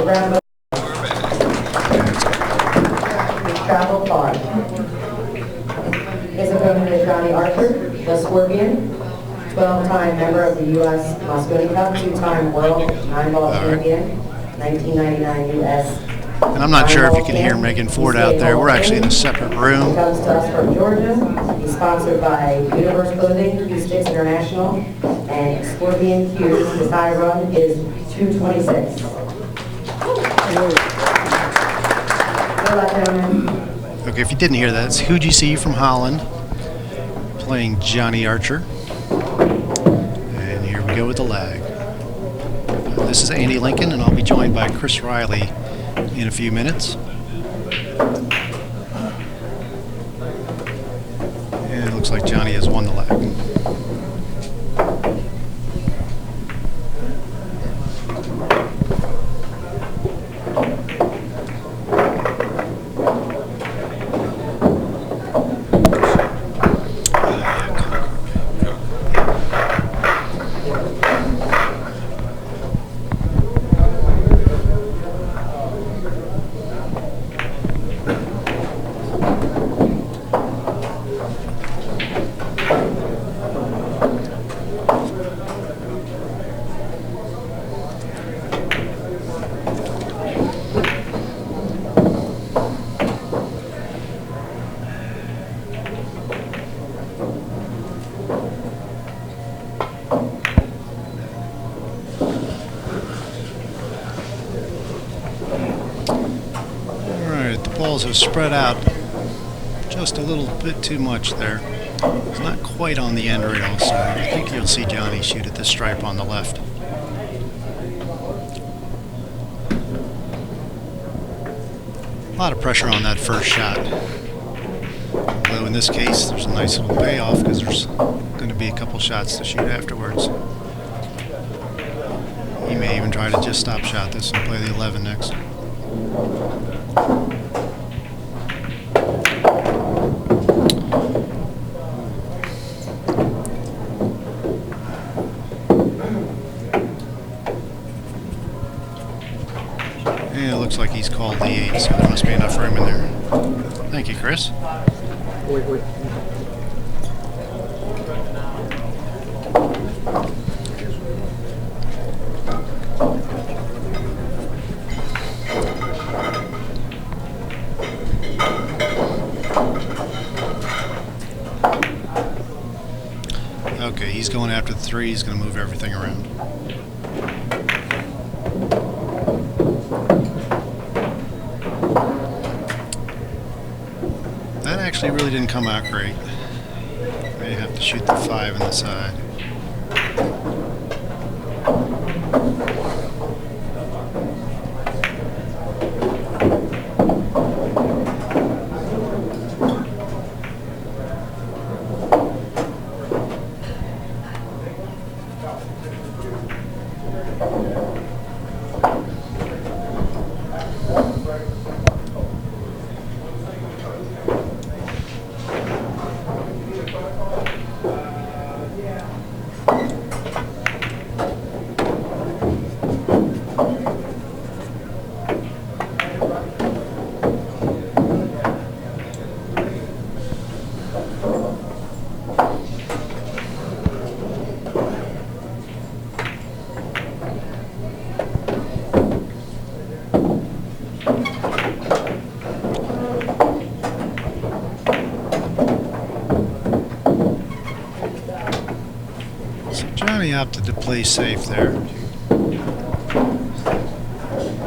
round of travel far. His opponent is Johnny Archer, the Scorpion, 12-time member of the U.S. Mosconi Cup, 2-time world 9-ball champion, 1999 U.S. And I'm not sure if you can hear Megan Ford out there. We're actually in a separate room. He comes to us from Georgia. He's sponsored by Universe Clothing, Q-Sticks International, and Scorpion Q. His high run is 226. Good luck, gentlemen. Okay, if you didn't hear that, it's Huidji from Holland playing Johnny Archer. And here we go with the lag. This is Andy Lincoln, and I'll be joined by Chris Riley in a few minutes. And it looks like Johnny has won the lag. Balls have spread out just a little bit too much there. It's not quite on the end rail, so I think you'll see Johnny shoot at the stripe on the left. A lot of pressure on that first shot. Although in this case, there's a nice little payoff because there's going to be a couple shots to shoot afterwards. He may even try to just stop shot this and play the 11 next. Yeah, it looks like he's called the 8, so there must be enough room in there. Thank you, Chris. Wait. Okay, he's going after the 3. He's going to move everything around. That actually really didn't come out great. May have to shoot the 5 on the side. Johnny opted to play safe there.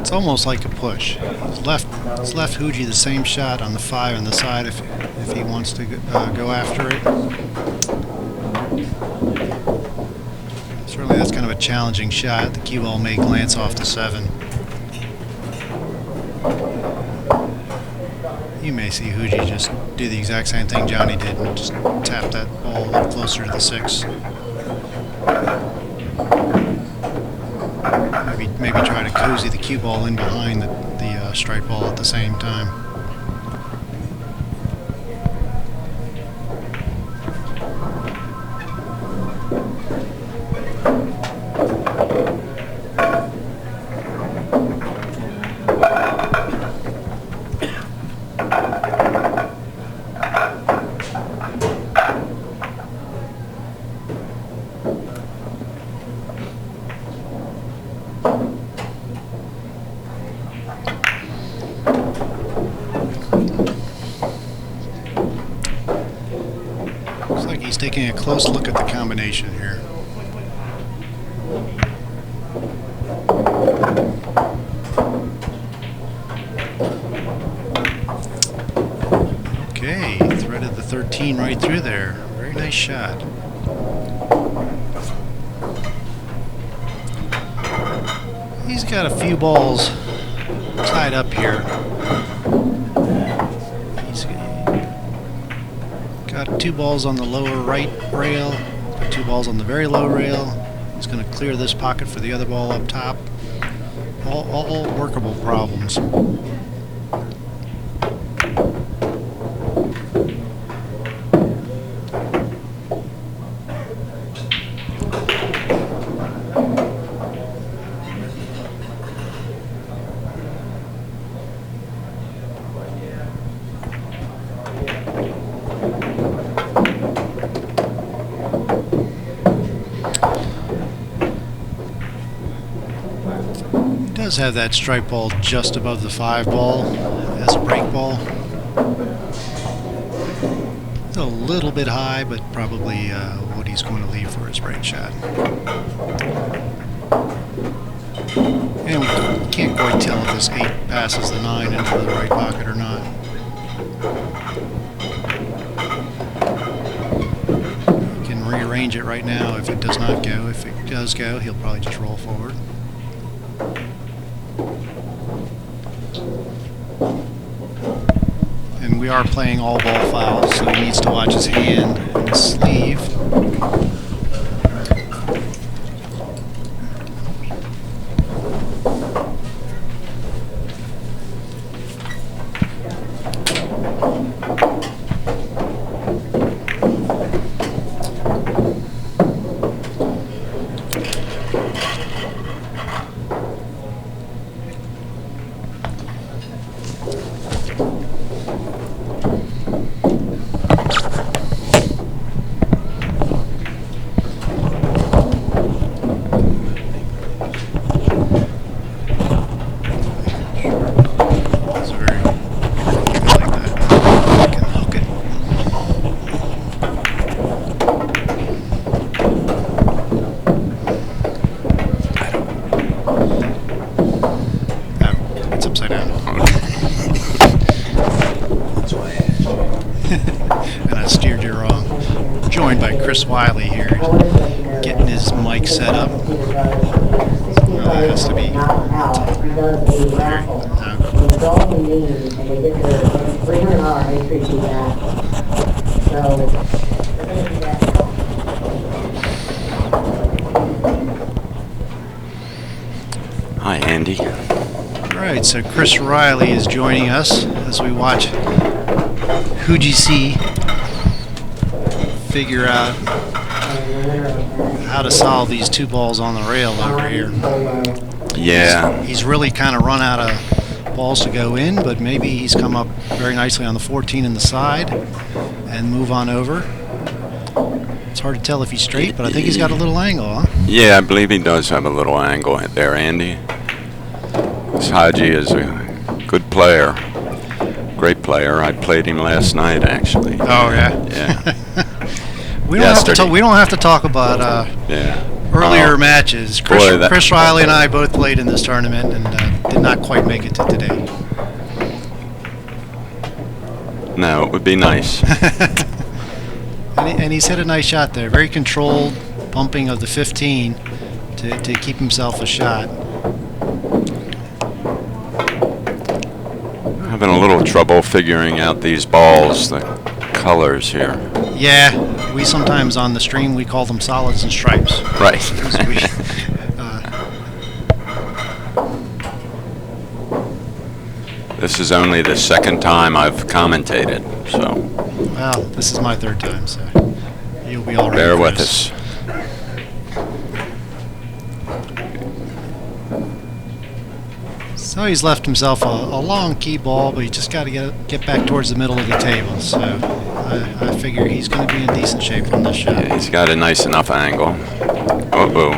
It's almost like a push. He's left Huidji the same shot on the 5 on the side if he wants to go after it. Certainly that's kind of a challenging shot. The cue ball may glance off the 7. You may see Huidji just do the exact same thing Johnny did and just tap that ball a little closer to the 6. Maybe try to cozy the cue ball in behind the strike ball at the same time. taking a close look at the combination here. Okay, threaded the 13 right through there. Very nice shot. He's got a few balls tied up here. He's got 2 balls on the lower right rail, 2 balls on the very low rail. He's going to clear this pocket for the other ball up top. All workable problems. Does have that strike ball just above the 5 ball as a break ball. It's a little bit high, but probably what he's going to leave for his break shot. And we can't quite tell if this 8 passes the 9 into the right pocket or not. We can rearrange it right now if it does not go. If it does go, he'll probably just roll forward. And we are playing all ball fouls, so he needs to watch his hand and his sleeve. Wiley here, getting his mic set up. That has to be. Hi, Andy. All right, so Chris Riley is joining us as we watch Huidji figure out how to solve these 2 balls on the rail over here. Yeah. He's really kind of run out of balls to go in, but maybe he's come up very nicely on the 14 in the side and move on over. It's hard to tell if he's straight, but I think he's got a little angle, huh? Yeah, I believe he does have a little angle there, Andy. This Huidji is a good player. Great player. I played him last night, actually. Oh, yeah? Yeah. We don't have to talk about earlier matches. Chris Riley and I both played in this tournament and did not quite make it to today. No, it would be nice. and he's hit a nice shot there. Very controlled bumping of the 15 to keep himself a shot. Having a little trouble figuring out these balls, the colors here. Yeah, we sometimes on the stream we call them solids and stripes. Right. This is only the 2nd time I've commentated, so. Well, this is my 3rd time, so you'll be all right. Bear with us. So he's left himself a long key ball, but he just got to get back towards the middle of the table. So I figure he's going to be in decent shape on this shot. Yeah, he's got a nice enough angle. Uh-oh.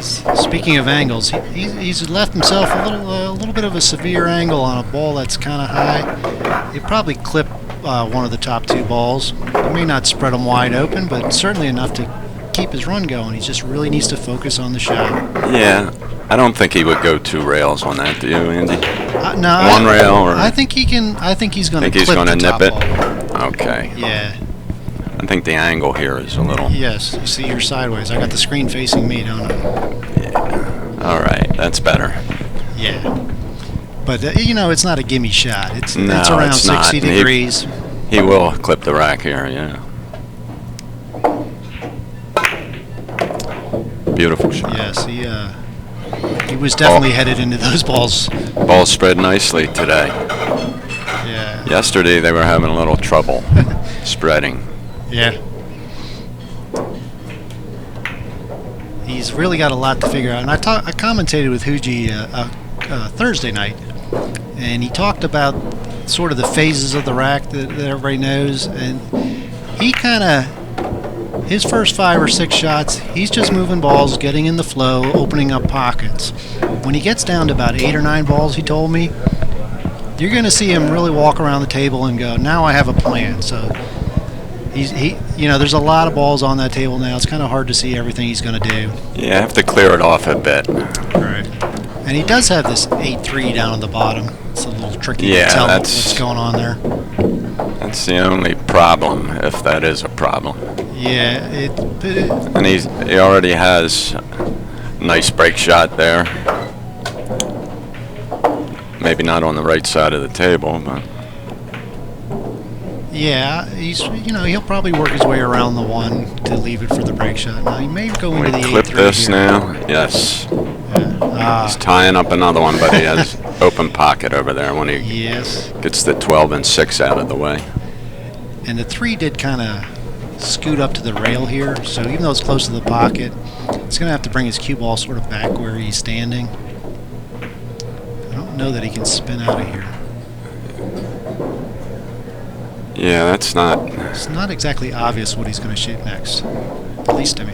Speaking of angles, he's left himself a little bit of a severe angle on a ball that's kind of high. He'd probably clip one of the top 2 balls. He may not spread them wide open, but certainly enough to keep his run going. He just really needs to focus on the shot. Yeah, I don't think he would go 2 rails on that, do you, Andy? No, 1 rail, or I think he can. I think he's going to clip gonna the top nip it? ball. Okay. Yeah. I think the angle here is a little. Yes. You see, you're sideways. I got the screen facing me, don't I? Yeah. All right, that's better. Yeah. But you know, it's not a gimme shot. It's No, around it's not. 60 degrees. He will clip the rack here, yeah. Beautiful shot. Yes, he was definitely headed into those balls. Ball spread nicely today. Yeah. Yesterday they were having a little trouble spreading. Yeah. He's really got a lot to figure out. And I commentated with Huidji Thursday night, and he talked about sort of the phases of the rack that everybody knows, and he kind of, his first 5 or 6 shots, he's just moving balls, getting in the flow, opening up pockets. When he gets down to about 8 or 9 balls, he told me, you're going to see him really walk around the table and go, now I have a plan. So you know, there's a lot of balls on that table now. It's kind of hard to see everything he's going to do. Yeah, I have to clear it off a bit. Right. And he does have this 8-3 down at the bottom. It's a little tricky to tell what's going on there. That's the only problem, if that is a problem. Yeah, And he already has a nice break shot there. Maybe not on the right side of the table, but yeah, he'll probably work his way around the 1 to leave it for the break shot. Now he may go into the 8-3 clip this here. now. Yes. Yeah. He's tying up another one, but he has open pocket over there when he Yes. gets the 12 and 6 out of the way. And the 3 did kind of scoot up to the rail here, so even though it's close to the pocket, it's going to have to bring his cue ball sort of back where he's standing. I don't know that he can spin out of here. Yeah, that's not. It's not exactly obvious what he's going to shoot next, at least to me.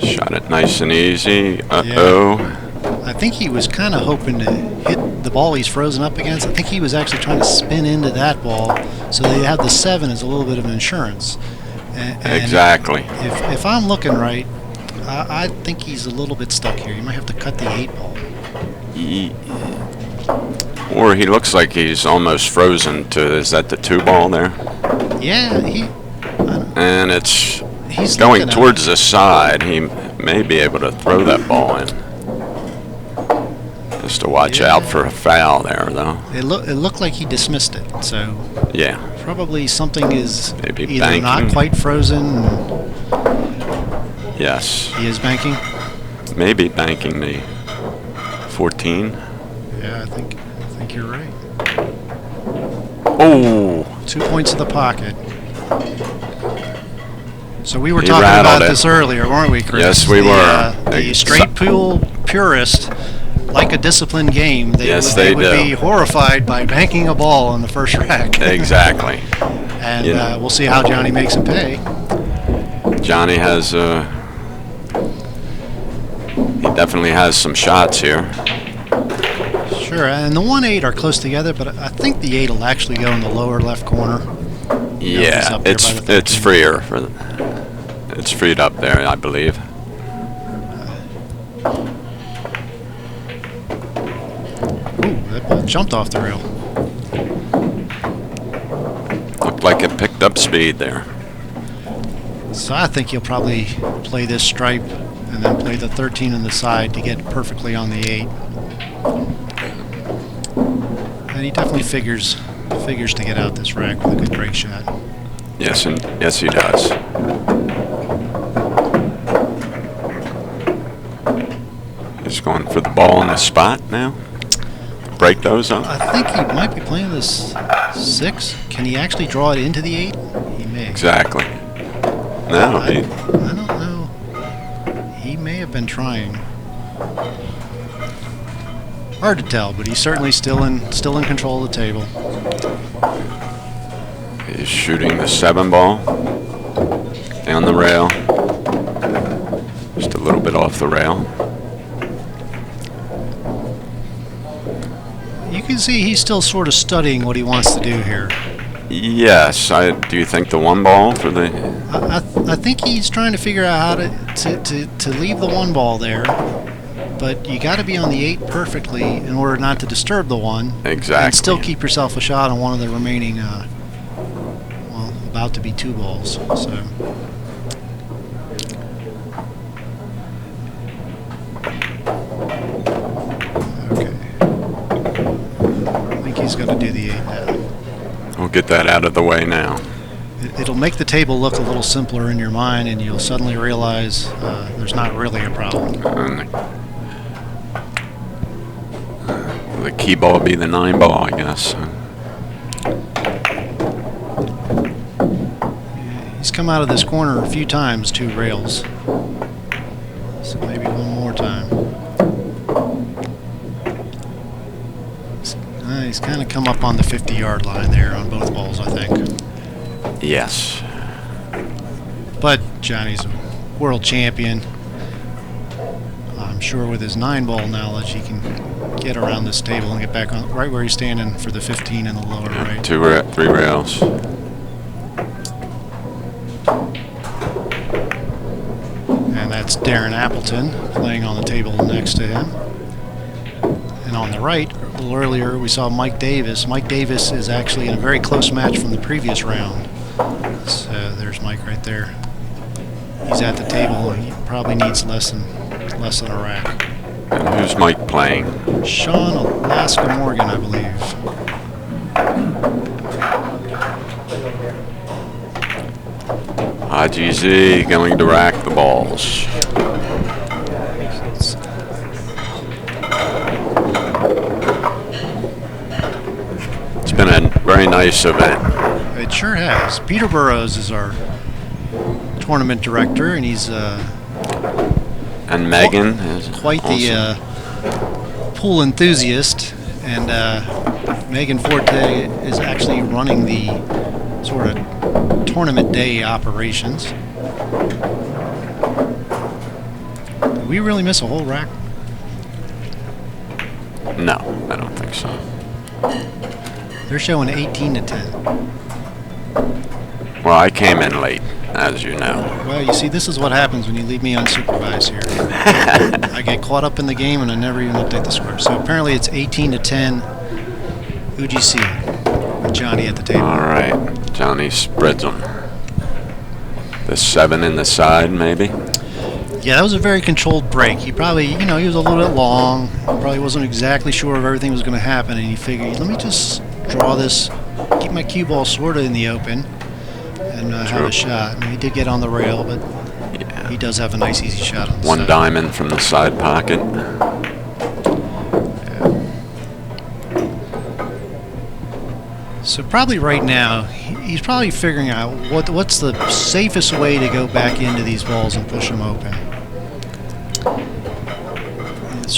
Shot it nice and easy. Uh-oh. Yeah. I think he was kind of hoping to hit the ball he's frozen up against. I think he was actually trying to spin into that ball, so they have the 7 as a little bit of insurance. And Exactly. If I'm looking right, I think he's a little bit stuck here. You might have to cut the 8 ball. Or he looks like he's almost frozen to, is that the 2 ball there? Yeah, And it's he's going looking towards the side. He may be able to throw that ball in. Just to watch out for a foul there, though. It looked like he dismissed it, so Yeah. probably something is Maybe either banking. not quite frozen. Yes. He is banking. Maybe banking the 14. Yeah, I think you're right. Oh! 2 points in the pocket. So we were He talking rattled about it. this earlier, weren't we, Chris? Yes, we were. The straight pool purist, like a disciplined game, they Yes, would, they would do. be horrified by banking a ball on the first rack. Exactly. And Yeah. we'll see how Johnny makes him pay. Johnny has, he definitely has some shots here. Sure, and the 1-8 are close together, but I think the 8 will actually go in the lower left corner. Yeah, up there by the 13. it's freer. It's freed up there, I believe. Ooh, that ball jumped off the rail. Looked like it picked up speed there. So I think he'll probably play this stripe and then play the 13 on the side to get perfectly on the 8. And he definitely figures to get out this rack with a good break shot. Yes, and yes, he does. He's going for the ball in the spot now. Break those up. I think he might be playing this 6. Can he actually draw it into the 8? He may. Exactly. No, I don't know. He may have been trying. Hard to tell, but he's certainly still in control of the table. he's shooting the 7 ball down the rail. Just a little bit off the rail. You can see he's still sort of studying what he wants to do here. Yes. Do you think the one ball for the? I think he's trying to figure out how to leave the one ball there, but you got to be on the 8 perfectly in order not to disturb the one. Exactly. And still keep yourself a shot on one of the remaining, well, about to be 2 balls. So. Okay. I think he's going to do the 8 now. We'll get that out of the way now. It'll make the table look a little simpler in your mind, and you'll suddenly realize there's not really a problem. The key ball will be the 9 ball, I guess. He's come out of this corner a few times, 2 rails. So maybe one more time. He's kind of come up on the 50-yard line there on both balls, I think. Yes. But Johnny's a world champion. I'm sure with his 9-ball knowledge, he can get around this table and get back on right where he's standing for the 15 in the lower right. 3 rails. And that's Darren Appleton playing on the table next to him. And on the right, a little earlier, we saw Mike Davis. Mike Davis is actually in a very close match from the previous round. So there's Mike right there. He's at the table. He probably needs less than a rack. And who's Mike playing? Sean Alaska Morgan, I believe. Huidji Z going to rack the balls. It's been a very nice event. It sure has. Peter Burrows is our tournament director, and he's and Megan is quite the pool enthusiast. And Megan Forte is actually running the sort of tournament day operations. Did we really miss a whole rack? No, I don't think so. They're showing 18 to 10. Well, I came in late, as you know. Well, you see, this is what happens when you leave me unsupervised here. I get caught up in the game and I never even looked at the score. So apparently it's 18 to 10. Huidji C. With Johnny at the table. All right, Johnny spreads them. The 7 in the side, maybe. Yeah, that was a very controlled break. He probably, he was a little bit long. Probably wasn't exactly sure if everything was going to happen, and he figured, let me just draw this, keep my cue ball sort of in the open, and have a shot. And he did get on the rail, but yeah, he does have a nice easy shot on the one side. diamond from the side pocket. Yeah. So probably right now, he's probably figuring out what's the safest way to go back into these balls and push them open.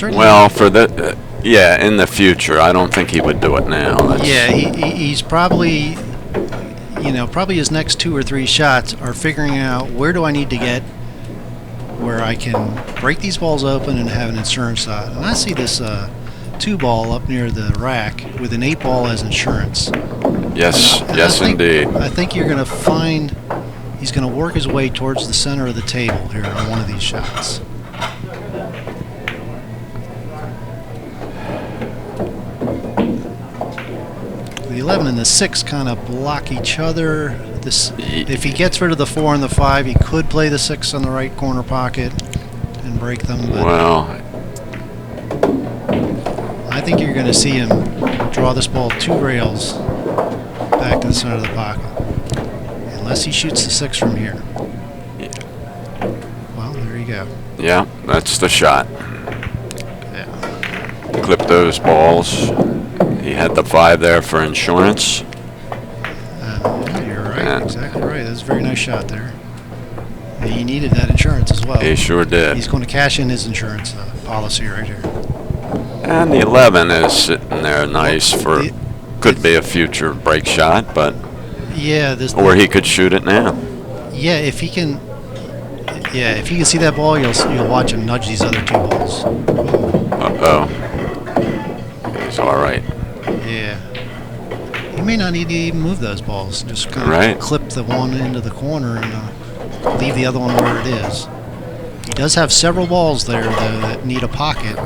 Well, for the yeah, in the future, I don't think he would do it now. Yeah, he's probably, probably his next 2 or 3 shots are figuring out where do I need to get where I can break these balls open and have an insurance shot. And I see this 2 ball up near the rack with an 8 ball as insurance. Yes, yes, indeed. I think you're going to find he's going to work his way towards the center of the table here on one of these shots. The 11 and the 6 kind of block each other. If he gets rid of the 4 and the 5, he could play the 6 on the right corner pocket and break them. But well, I think you're going to see him draw this ball 2 rails back to the center of the pocket, unless he shoots the 6 from here. Yeah. Well, there you go. Yeah, that's the shot. Yeah. Clip those balls. He had the 5 there for insurance. Yeah, you're right. Exactly right. That's a very nice shot there. And he needed that insurance as well. He sure did. He's going to cash in his insurance policy right here. And the 11 is sitting there nice for, could be a future break shot, but yeah, or he could shoot it now. Yeah, if he can, Yeah, if you can see that ball, you'll watch him nudge these other 2 balls. Uh-oh. He's all right. Yeah. He may not need to even move those balls. Just kind of Right. clip the one into the corner and leave the other one where it is. He does have several balls there, though, that need a pocket.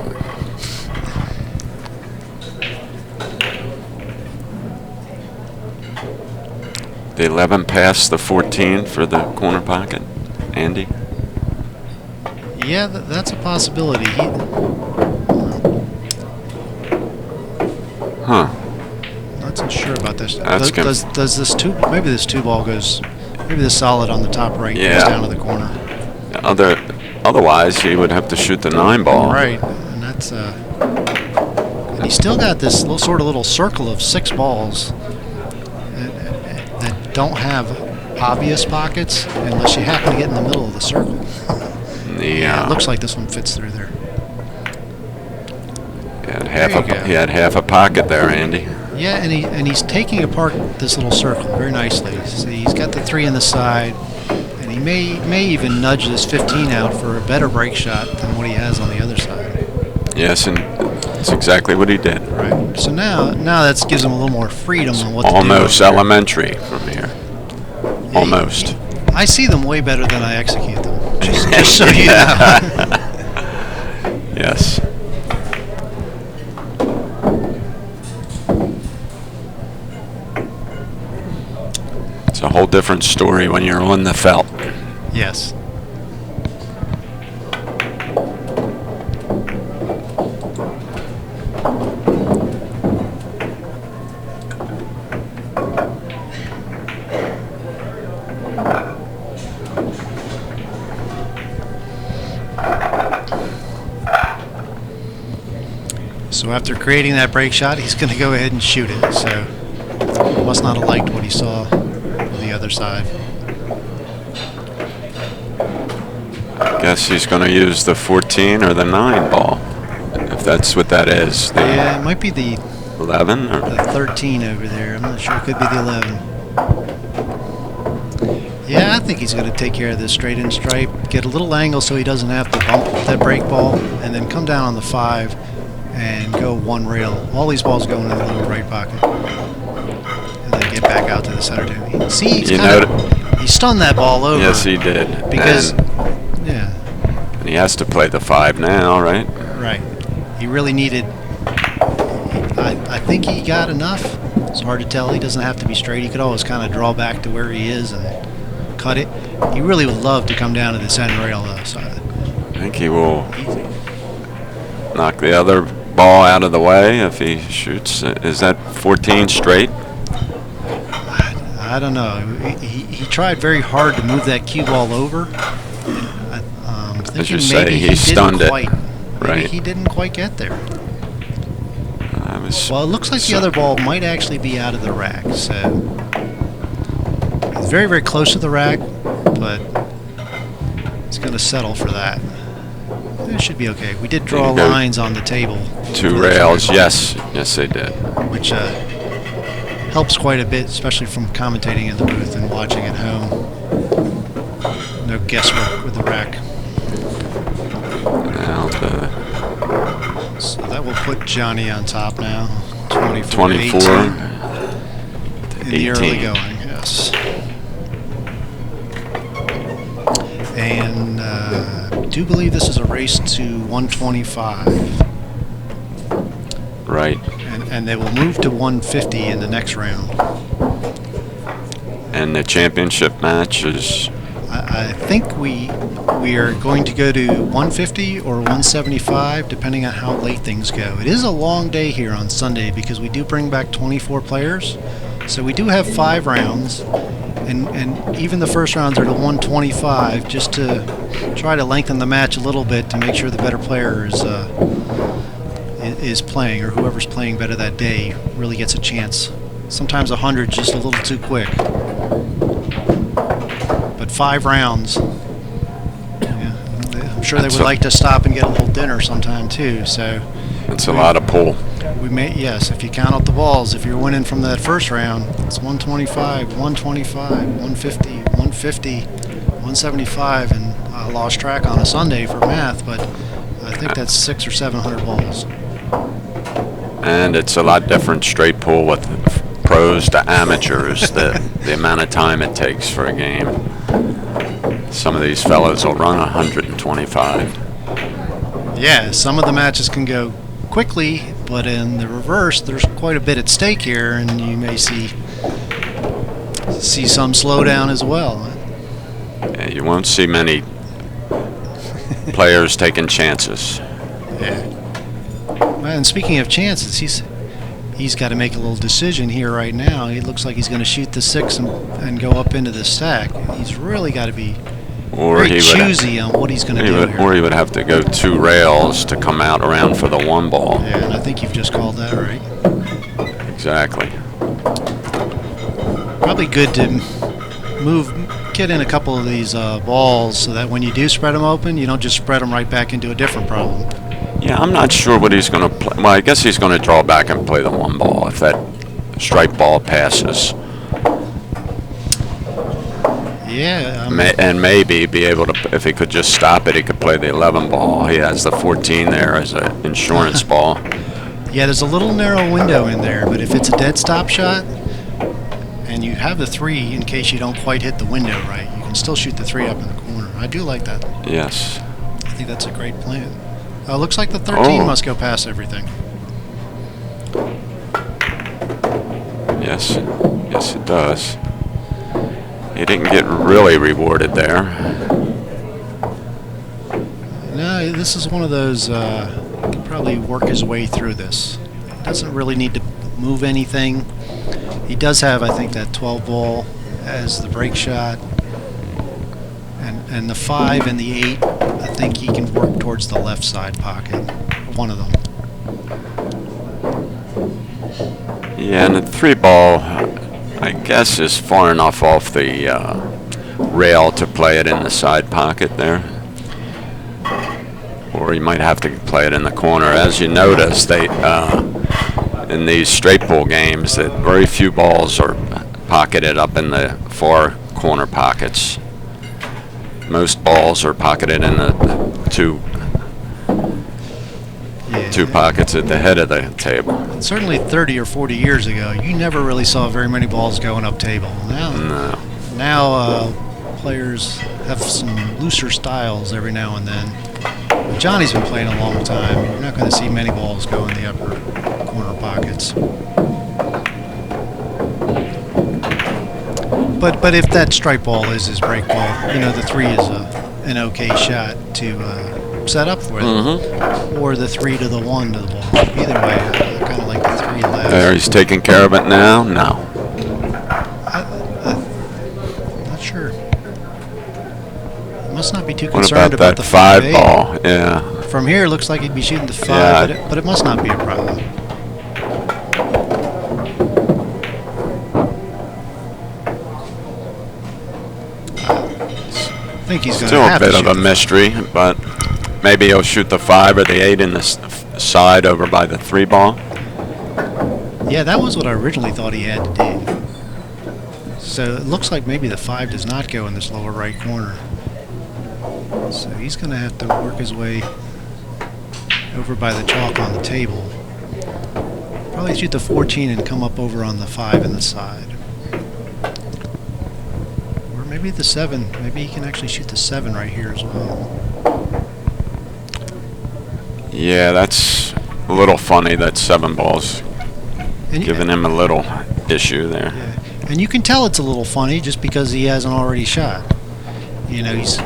The 11 past the 14 for the corner pocket, Andy? Yeah, that's a possibility. Huh. Not so sure about this. That's Does this maybe this 2 ball goes, maybe the solid on the top right Yeah. goes down to the corner. Otherwise, he would have to shoot the 9 ball. Right, and that's and he's still got this little circle of 6 balls that don't have obvious pockets unless you happen to get in the middle of the circle. Yeah. It looks like this one fits through there. He had half a pocket there, Andy. Yeah, and he's taking apart this little circle very nicely. See, he's got the 3 in the side, and he may even nudge this 15 out for a better break shot than what he has on the other side. Yes, and that's exactly what he did. Right. So now that gives him a little more freedom on what Almost to do. elementary from here. Yeah, Almost. I see them way better than I execute them. Just so you know. Yes. It's a whole different story when you're on the felt. Yes. So after creating that break shot, he's going to go ahead and shoot it. So he must not have liked what he saw on the other side. I guess he's going to use the 14 or the 9 ball, if that's what that is. The Yeah, it might be the 11? Or? 13 over there. I'm not sure. It could be the 11. Yeah, I think he's going to take care of this straight in stripe, get a little angle so he doesn't have to bump that break ball, and then come down on the 5 and go 1 rail. All these balls go in the little right pocket. And then get back out to the center table. See, he stunned that ball over. Yes, he did. Because, and he has to play the 5 now, right? Right. He really needed, I think he got enough. It's hard to tell. He doesn't have to be straight. He could always kind of draw back to where he is and cut it. He really would love to come down to the center rail, though. So I think he will knock the other ball out of the way if he shoots. Is that 14 straight? I don't know. He tried very hard to move that cue ball over. As you Maybe say, he stunned it. Maybe he didn't quite get there. Well, it looks like the other ball might actually be out of the rack. So it's very, very close to the rack, but it's going to settle for that. It should be okay. We did draw lines on the table. 2 rails, yes. Yes, they did. Which helps quite a bit, especially from commentating in the booth and watching at home. No guesswork with the rack. Now So that will put Johnny on top now. 24 24 to 18 to in the early 18. going, yes. And I do believe this is a race to 125. Right. And they will move to 150 in the next round. And the championship match is... I think we are going to go to 150 or 175, depending on how late things go. It is a long day here on Sunday because we do bring back 24 players. So we do have 5 rounds, and even the first rounds are to 125, just to try to lengthen the match a little bit to make sure the better player is playing, or whoever's playing better that day really gets a chance. Sometimes 100 is just a little too quick. But 5 rounds. Yeah, I'm sure they would like to stop and get a little dinner sometime too. So it's a lot of pull. We may, yes, if you count out the balls, if you're winning from that first round, it's 125, 125, 150, 150, 175, and I lost track on a Sunday for math, but I think that's 600 or 700 balls. And it's a lot different straight pool with pros to amateurs, the amount of time it takes for a game. Some of these fellows will run 125. Yeah, some of the matches can go quickly, but in the reverse, there's quite a bit at stake here, and you may see some slowdown as well. Yeah, you won't see many players taking chances. Yeah. Well, and speaking of chances, he's got to make a little decision here right now. He looks like he's going to shoot the 6 and go up into the stack. He's really got to be very choosy on what he's going to do here. Or he would have to go 2 rails to come out around for the 1 ball. Yeah, and I think you've just called that right. Exactly. Probably good to get in a couple of these balls so that when you do spread them open, you don't just spread them right back into a different problem. Yeah, I'm not sure what he's going to play. Well, I guess he's going to draw back and play the 1 ball if that strike ball passes. Yeah. And maybe be able to, if he could just stop it, he could play the 11 ball. He has the 14 there as an insurance ball. Yeah, there's a little narrow window in there, but if it's a dead stop shot and you have the 3 in case you don't quite hit the window right, you can still shoot the 3 up in the corner. I do like that. Yes. I think that's a great plan. Looks like the 13 must go past everything. Yes. Yes, it does. He didn't get really rewarded there. No, this is one of those, he can probably work his way through this. Doesn't really need to move anything. He does have, I think, that 12 ball as the break shot. And the 5 and the 8, I think he can work towards the left side pocket. One of them. Yeah, and the 3 ball, I guess, is far enough off the rail to play it in the side pocket there. Or he might have to play it in the corner. As you notice, they in these straight pool games, that very few balls are pocketed up in the far corner pockets. Most balls are pocketed in the two pockets at the head of the table. And certainly 30 or 40 years ago, you never really saw very many balls going up table. Now players have some looser styles every now and then. But Johnny's been playing a long time. You're not going to see many balls go in the upper corner pockets. But if that strike ball is his break ball, you know, the 3 is an okay shot to set up for them. Or the 3 to the 1 to the ball. Either way, I kind of like the 3 left. There, he's taking care of it now? No. Not sure. Must not be too concerned about the 5 ball? Yeah. From here, it looks like he'd be shooting the 5, yeah. but it must not be a problem. I think he's going to have still a bit of a mystery, but maybe he'll shoot the 5 or the 8 in the side over by the 3 ball. Yeah, that was what I originally thought he had to do. So it looks like maybe the 5 does not go in this lower right corner. So he's going to have to work his way over by the chalk on the table. Probably shoot the 14 and come up over on the 5 in the side. Or maybe the 7. Maybe he can actually shoot the 7 right here as well. Yeah, that's a little funny, that 7 ball's giving him a little issue there. Yeah. And you can tell it's a little funny just because he hasn't already shot. You know, he's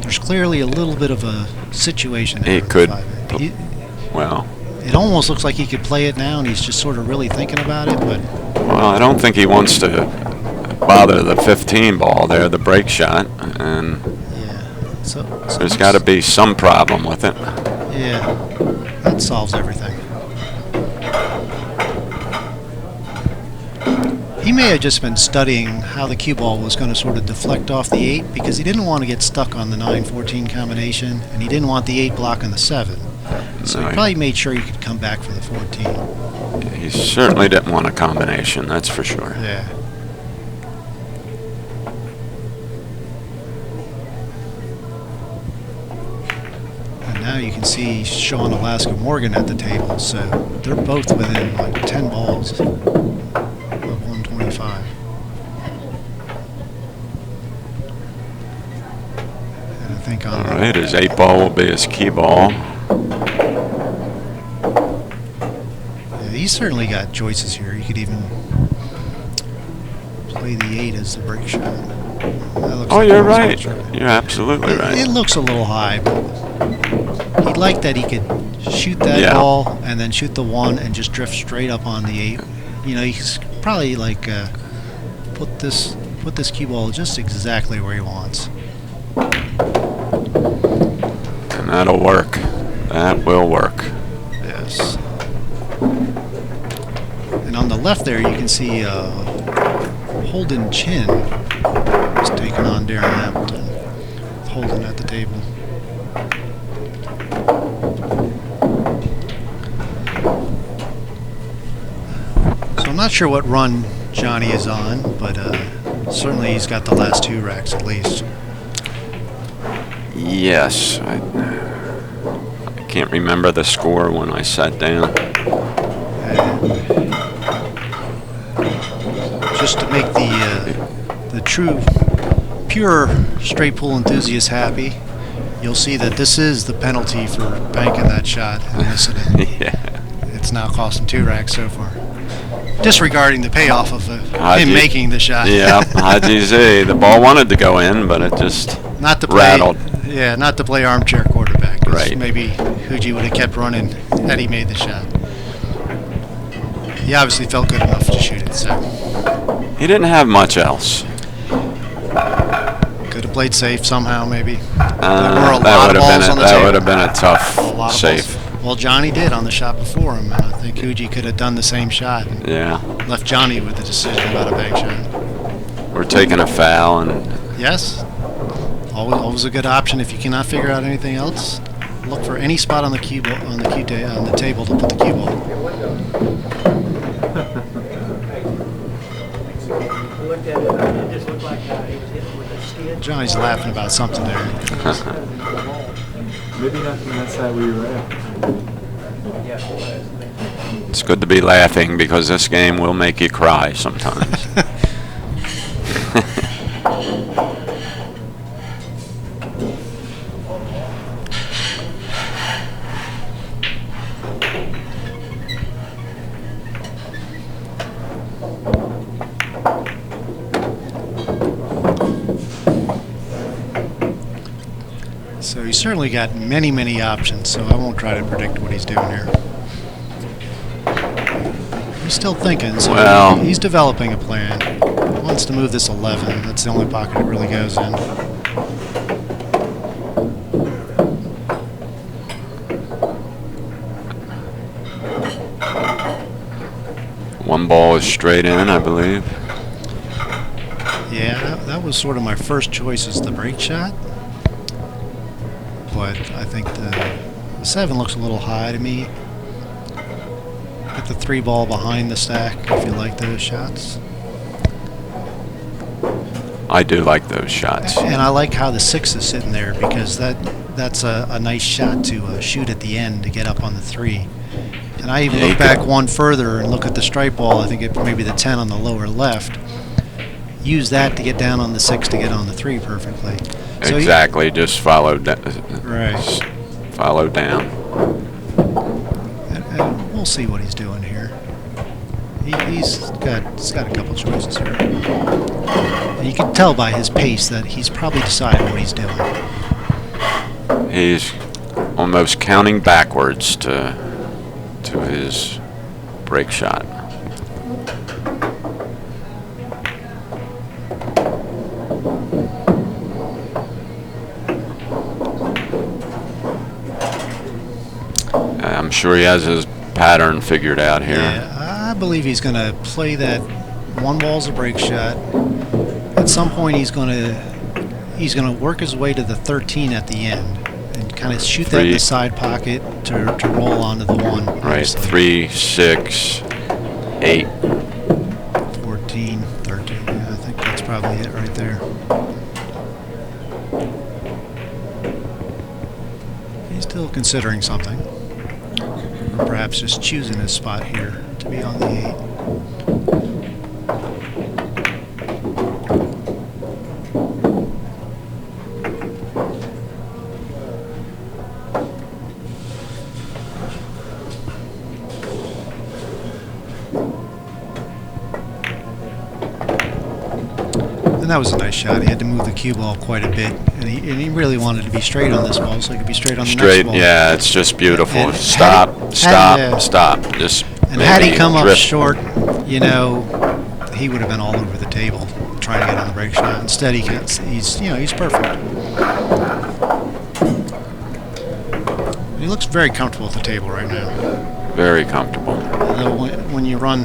there's clearly a little bit of a situation there. He could, well, it almost looks like he could play it now, and he's just sort of really thinking about it. But well, I don't think he wants to bother the 15 ball there, the break shot, and yeah, so there's got to be some problem with it. Yeah, that solves everything. He may have just been studying how the cue ball was going to sort of deflect off the 8 because he didn't want to get stuck on the 9-14 combination, and he didn't want the 8 blocking the 7. So he probably made sure he could come back for the 14. He certainly didn't want a combination, that's for sure. Yeah. you can see Sean Alaska Morgan at the table, so they're both within like 10 balls of 125. And I think on All right, his 8 ball will be his key ball. Yeah, he's certainly got choices here. He could even play the 8 as the break shot. Oh, you're right. You're absolutely right. It looks a little high, but he liked that he could shoot that ball and then shoot the 1 and just drift straight up on the 8. You know, he's probably like put this cue ball just exactly where he wants. And that'll work. That will work. Yes. And on the left there, you can see Holden Chin is taking on Darren Appleton. Holden at the table. So I'm not sure what run Johnny is on, but certainly he's got the last 2 racks at least. Yes. I can't remember the score when I sat down. Just to make the true, pure straight pool enthusiasts happy, you'll see that this is the penalty for banking that shot and missing it. Yeah. It's now costing 2 racks so far. Disregarding the payoff of him making the shot. Yeah, Huidji Z. The ball wanted to go in, but it just rattled. Yeah, not to play armchair quarterback. 'Cause Right. maybe Huidji would have kept running had he made the shot. He obviously felt good enough to shoot it, so. He didn't have much else. Could have played safe somehow, maybe. That would have been a tough safe. Well, Johnny did on the shot before him. I think Huidji could have done the same shot and left Johnny with the decision about a bank shot. We're taking a foul, and Yes, always a good option. If you cannot figure out anything else, look for any spot on the on the table to put the cue ball. Johnny's laughing about something there. Maybe not from that side where you were at. it's good to be laughing because this game will make you cry sometimes. So he's certainly got many options, so I won't try to predict what he's doing here. He's still thinking, so he's developing a plan. He wants to move this 11. That's the only pocket it really goes in. One ball is straight in, I believe. Yeah, that was sort of my first choice as the break shot. But I think the 7 looks a little high to me. Get the 3 ball behind the stack if you like those shots. I do like those shots. And I like how the 6 is sitting there because that's a nice shot to shoot at the end to get up on the 3. And I even look back one further and look at the stripe ball. I think it maybe the 10 on the lower left. Use that to get down on the 6 to get on the 3 perfectly. So exactly, just follow down. Right. Follow down. And we'll see what he's doing here. He's got a couple choices here. And you can tell by his pace that he's probably decided what he's doing. He's almost counting backwards to his break shot. I'm sure he has his pattern figured out here. Yeah, I believe he's going to play that 1 ball's a break shot. At some point, he's going to work his way to the 13 at the end and kind of shoot that in the side pocket to roll onto the 1. Right, 3, 6, 8. 14, 13. Yeah, I think that's probably it right there. He's Still considering something. Or perhaps just choosing his spot here to be on the 8. And that was a nice shot. He had to move the cue ball quite a bit, and he really wanted to be straight on this ball, so he could be straight on the next ball. Yeah, it's just beautiful. And Stop. Just and had he maybe come up drift. short, you know, he would have been all over the table trying to get on the break shot. Instead, he's perfect. He looks very comfortable at the table right now. Very comfortable. Although when you run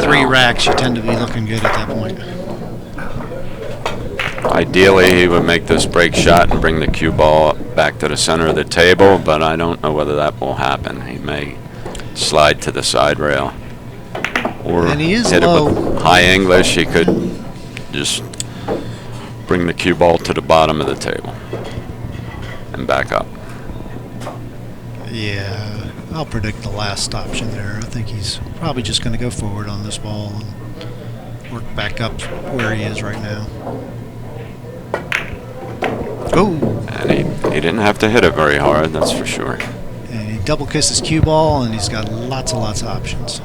3 racks, you tend to be looking good at that point. Ideally, he would make this break shot and bring the cue ball back to the center of the table, but I don't know whether that will happen. He may slide to the side rail. Or And he is hit low. it with high English. He could just bring the cue ball to the bottom of the table and back up. Yeah, I'll predict the last option there. I think he's probably just going to go forward on this ball and work back up where he is right now. Oh! And he didn't have to hit it very hard, that's for sure. And he double kissed his cue ball, and he's got lots of options.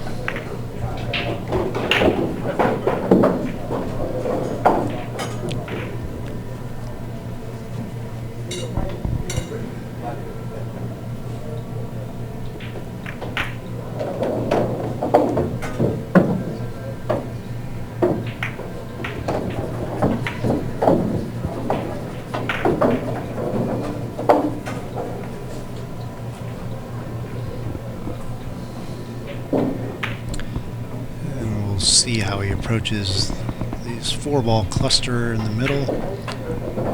See how he approaches these 4-ball cluster in the middle,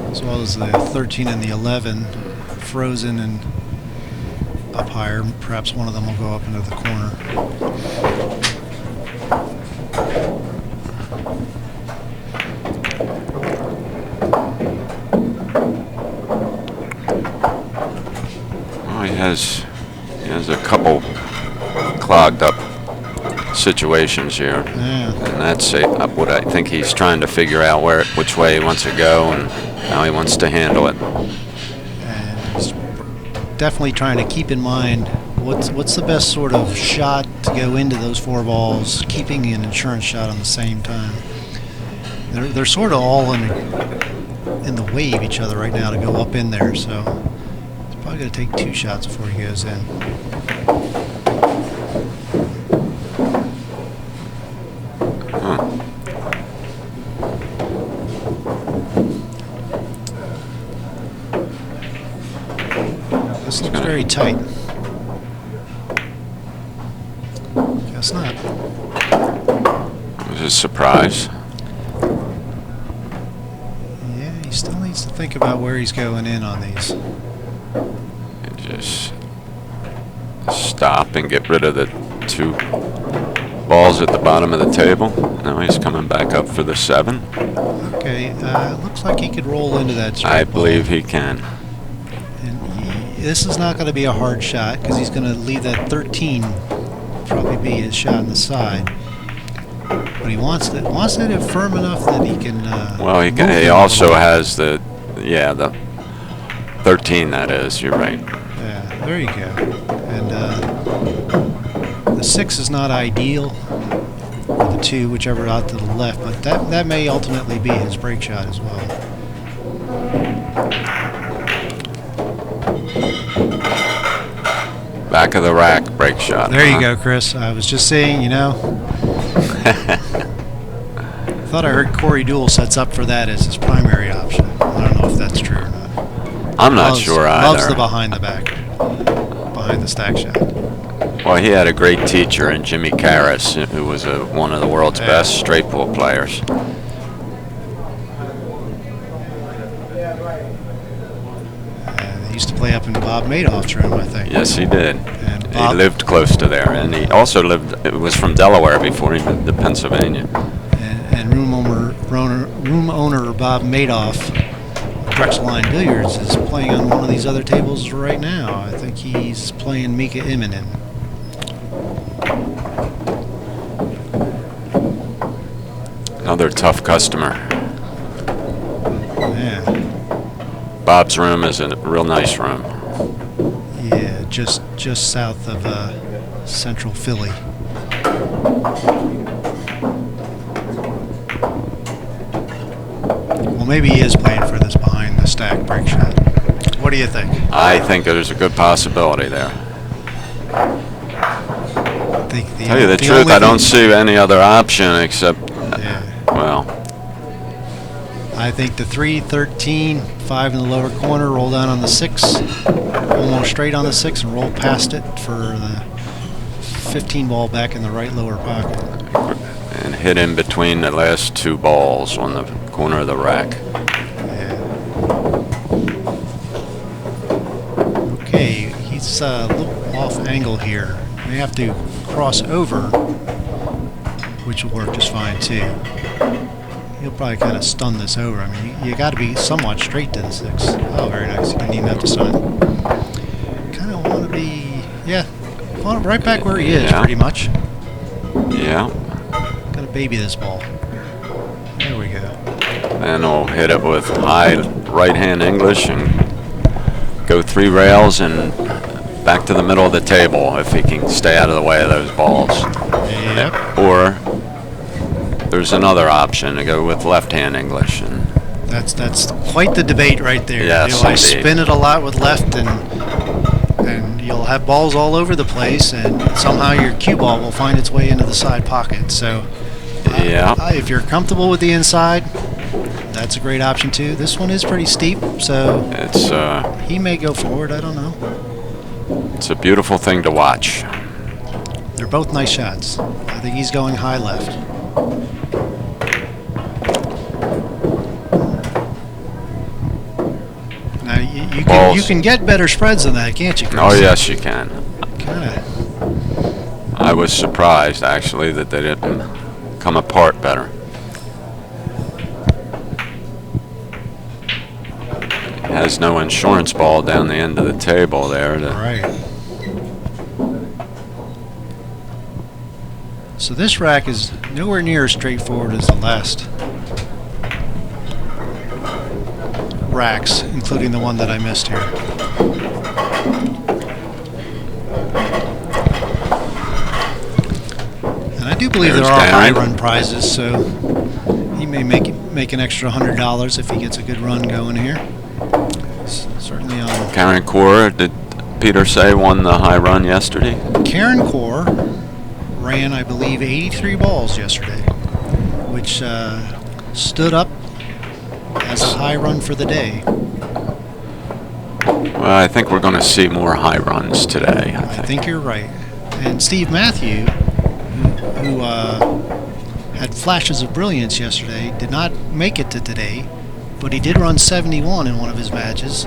as well as the 13 and the 11 frozen and up higher. Perhaps one of them will go up into the corner. Well, he has a couple clogged up situations here, Yeah. and that's what I think he's trying to figure out which way he wants to go and how he wants to handle it. And he's definitely trying to keep in mind what's the best sort of shot to go into those 4 balls, keeping an insurance shot on the same time. They're sort of all in the way of each other right now to go up in there, so he's probably going to take 2 shots before he goes in. This looks very tight. Guess not. It was a surprise. Yeah, he still needs to think about where he's going in on these. And just stop and get rid of the 2 balls at the bottom of the table. Now he's coming back up for the 7. Okay, it looks like he could roll into that straight I ball. believe he can. This is not going to be a hard shot because he's going to leave that 13 probably be his shot on the side. But he wants to hit it firm enough that he can. Well, he also has the 13. That is, you're right. Yeah, there you go. And the 6 is not ideal. Or the 2, whichever out to the left, but that may ultimately be his break shot as well. Back of the rack break shot. There you go, Chris. I was just saying, thought I heard Corey Deuel sets up for that as his primary option. I don't know if that's true or not. I'm not sure either. Loves the behind the stack shot. Well, he had a great teacher in Jimmy Karras, who was one of the world's best straight pull players. He used to play up in Bob Madoff's room, I think. Yes, he did. And He lived close to there, and he also was from Delaware before he moved to Pennsylvania. And room owner Bob Madoff Drexel Billiards is playing on one of these other tables right now. I think he's playing Mika Immonen. Another tough customer. Yeah. Bob's room is a real nice room. Yeah, just south of Central Philly. Well, maybe he is playing for this behind the stack break shot. What do you think? I think there's a good possibility there. Tell you the truth, I don't see any other option except, well. I think the 3-13, 5 in the lower corner, roll down on the 6, almost straight on the 6, and roll past it for the 15 ball back in the right lower pocket. And hit in between the last 2 balls on the corner of the rack. Yeah. Okay, he's a little off angle here. May have to cross over, which will work just fine too. He'll probably kind of stun this over. I mean, you got to be somewhat straight to the 6. Oh, very nice. You didn't even have to stun it. Kind of want to be, yeah, want it right back where he is, pretty much. Yeah. Got to baby this ball. There we go. Then he'll hit it with high right-hand English and go 3 rails and back to the middle of the table if he can stay out of the way of those balls. Yep. Or there's another option to go with left-hand English. And that's quite the debate right there. Yes, I spin it a lot with left, and you'll have balls all over the place, and somehow your cue ball will find its way into the side pocket. So, if you're comfortable with the inside, that's a great option too. This one is pretty steep, so it's he may go forward. I don't know. It's a beautiful thing to watch. They're both nice shots. I think he's going high left. Now you can get better spreads than that, can't you, Chris? Oh yes, you can. Kinda. I was surprised actually that they didn't come apart better. Has no insurance ball down the end of the table there. Right. So this rack is nowhere near as straightforward as the last racks, including the one that I missed here. And I do believe there are high run prizes, so he may make an extra $100 if he gets a good run going here. Certainly on. Karen Core, did Peter say won the high run yesterday? Karen Core ran, I believe, 83 balls yesterday, which stood up as a high run for the day. Well, I think we're going to see more high runs today. I think you're right. And Steve Matthew, who had flashes of brilliance yesterday, did not make it to today, but he did run 71 in one of his matches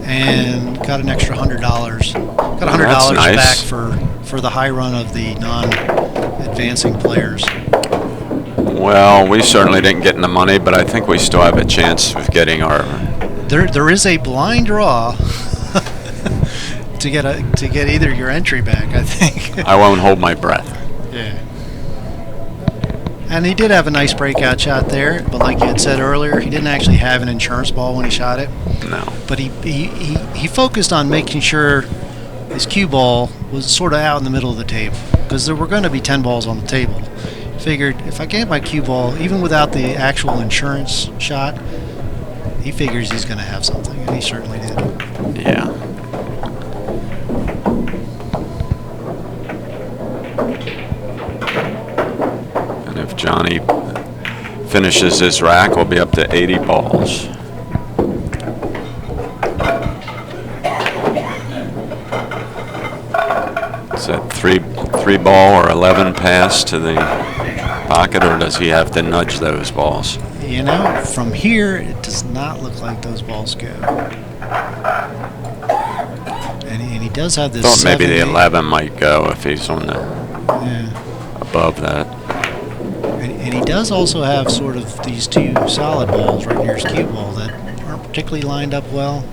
and got an extra $100. Got $100 nice. back for the high run of the non-advancing players. Well, we certainly didn't get in the money, but I think we still have a chance of getting our. There is a blind draw to get either your entry back, I think. I won't hold my breath. Yeah. And he did have a nice breakout shot there, but like you had said earlier, he didn't actually have an insurance ball when he shot it. No. But he focused on making sure his cue ball was sort of out in the middle of the table, because there were going to be 10 balls on the table. Figured if I get my cue ball, even without the actual insurance shot, he figures he's going to have something, and he certainly did. Yeah. And if Johnny finishes his rack, we'll be up to 80 balls. Is that three ball or 11 pass to the pocket, or does he have to nudge those balls? You know, from here, it does not look like those balls go. And he does have this. Thought maybe the 11 might go if he's on the above that. And he does also have sort of these 2 solid balls right near his cue ball that aren't aren't particularly lined up well.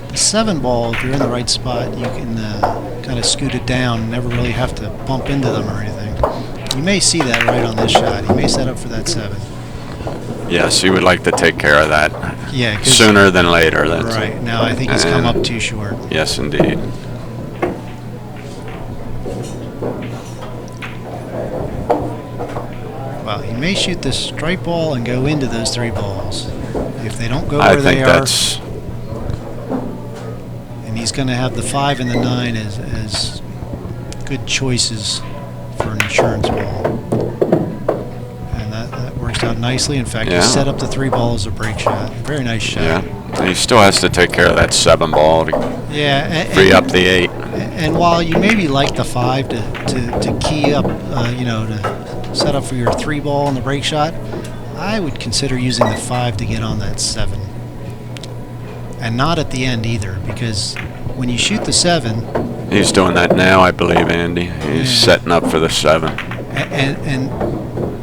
The 7 ball, if you're in the right spot, you can kind of scoot it down and never really have to bump into them or anything. You may see that right on this shot. He may set up for that 7. Yes, you would like to take care of that Yeah, sooner than later. That's right. Now I think he's come up too short. Yes, indeed. Well, he may shoot this straight ball and go into those 3 balls. If they don't go I where they think are, that's and he's going to have the 5 and the 9 as good choices for an insurance ball. And that works out nicely. In fact, Yeah. he set up the 3 ball as a break shot. Very nice shot. yeah. He still has to take care of that 7 ball to Yeah, free up the 8. And while you maybe like the 5 to key up, to set up for your 3 ball in the break shot, I would consider using the 5 to get on that 7. And not at the end either, because when you shoot the 7, He's doing that now, I believe, Andy. He's setting up for the 7. and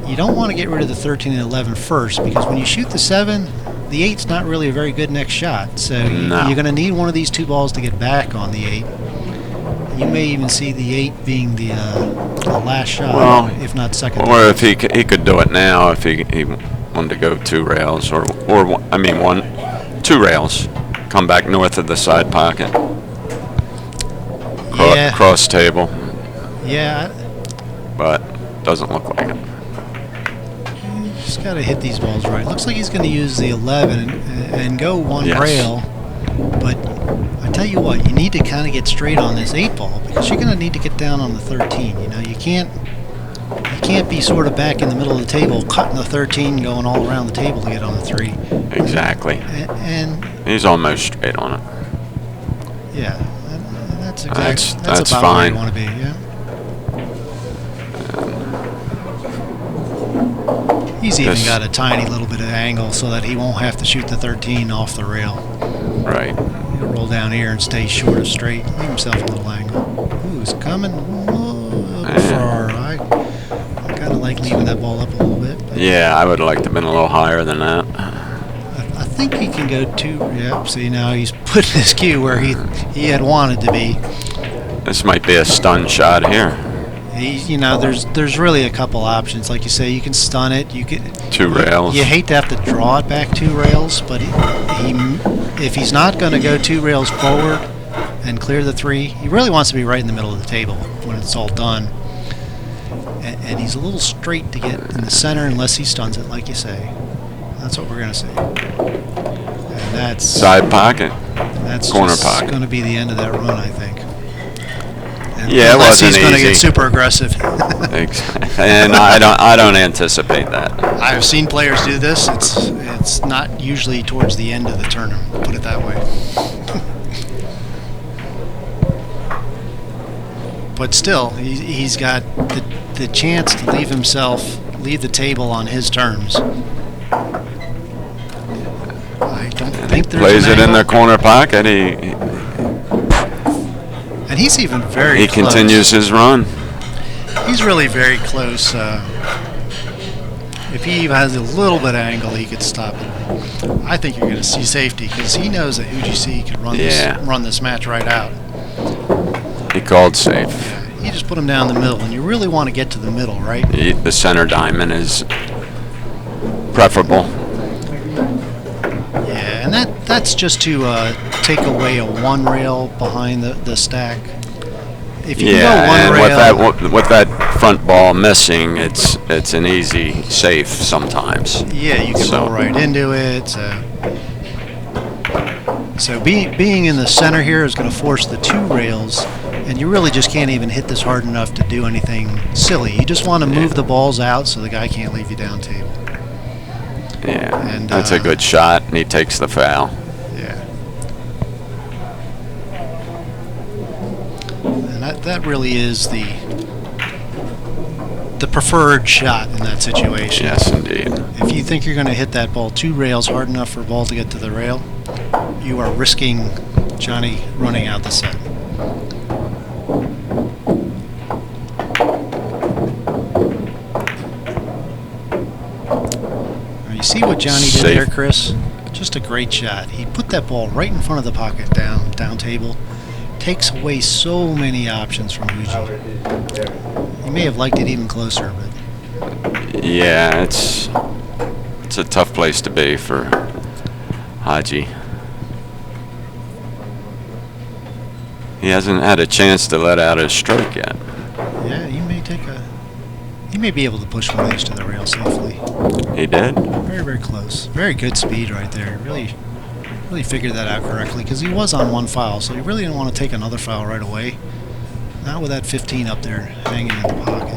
you don't want to get rid of the 13 and 11 first, because when you shoot the 7, the 8's not really a very good next shot. So No. you're going to need one of these 2 balls to get back on the 8. You may even see the 8 being the last shot, Well, if not second. Or if he could do it now, if he wanted to go 2 rails, or 2 rails, come back north of the side pocket, Yeah. cross table, Yeah, but doesn't look like it. just got to hit these balls right. Looks like he's going to use the 11 and go 1 Yes. rail, but I tell you what, you need to kind of get straight on this 8 ball, because you're going to need to get down on the 13. You can't be sort of back in the middle of the table, cutting the 13, going all around the table to get on the 3. Exactly. And He's almost straight on it. yeah, that's That's about fine. where you want to be. Yeah. He's even got a tiny little bit of angle so that he won't have to shoot the 13 off the rail. Right. He'll roll down here and stay short of straight. Leave himself a little angle. Ooh, he's coming far. I kind of like leaving that ball up a little bit. But Yeah, I would like to have been a little higher than that. I think he can go 2. Yep. See, now he's putting his cue where he had wanted to be. This might be a stun shot here. There's really a couple options. Like you say, you can stun it. You could 2 rails. You hate to have to draw it back 2 rails, but if he's not going to go 2 rails forward and clear the 3, he really wants to be right in the middle of the table when it's all done. And he's a little straight to get in the center unless he stuns it, like you say. That's what we're going to see. And that's Side pocket. that's corner just pocket. going to be the end of that run, I think. Yeah, it Unless wasn't he's going to easy. get super aggressive. And I don't anticipate that. I've seen players do this. It's not usually towards the end of the tournament, put it that way. But still, he's got the chance to leave the table on his terms. I don't think there's Plays an it in angle. the corner pocket. And he's even very He close. continues his run. He's really very close. If he even has a little bit of angle, he could stop it. I think you're going to see safety, because he knows that Huidji could run this match right out. He called safe. You just put him down the middle, and you really want to get to the middle, right? The center diamond is preferable. Yeah, and that's just to take away a 1 rail behind the stack. If you can go 1 and rail, with that front ball missing, it's an easy safe sometimes. yeah, you can roll right into it. So being in the center here is going to force the 2 rails, and you really just can't even hit this hard enough to do anything silly. You just want to move the balls out so the guy can't leave you down table. Yeah, And, that's a good shot, and he takes the foul. Yeah. And that really is the preferred shot in that situation. Yes, indeed. If you think you're going to hit that ball 2 rails hard enough for a ball to get to the rail, you are risking Johnny running out the set. Now, you see what Johnny did there, Chris? Just a great shot. He put that ball right in front of the pocket, down table. Takes away so many options from Huidji. He may have liked it even closer, but Yeah, it's a tough place to be for Huidji. He hasn't had a chance to let out his stroke yet. yeah, he may be able to push one of these to the rail safely. He did. Very, very close. Very good speed right there. Really figured that out correctly because he was on one foul, so he really didn't want to take another foul right away. Not with that 15 up there hanging in the pocket.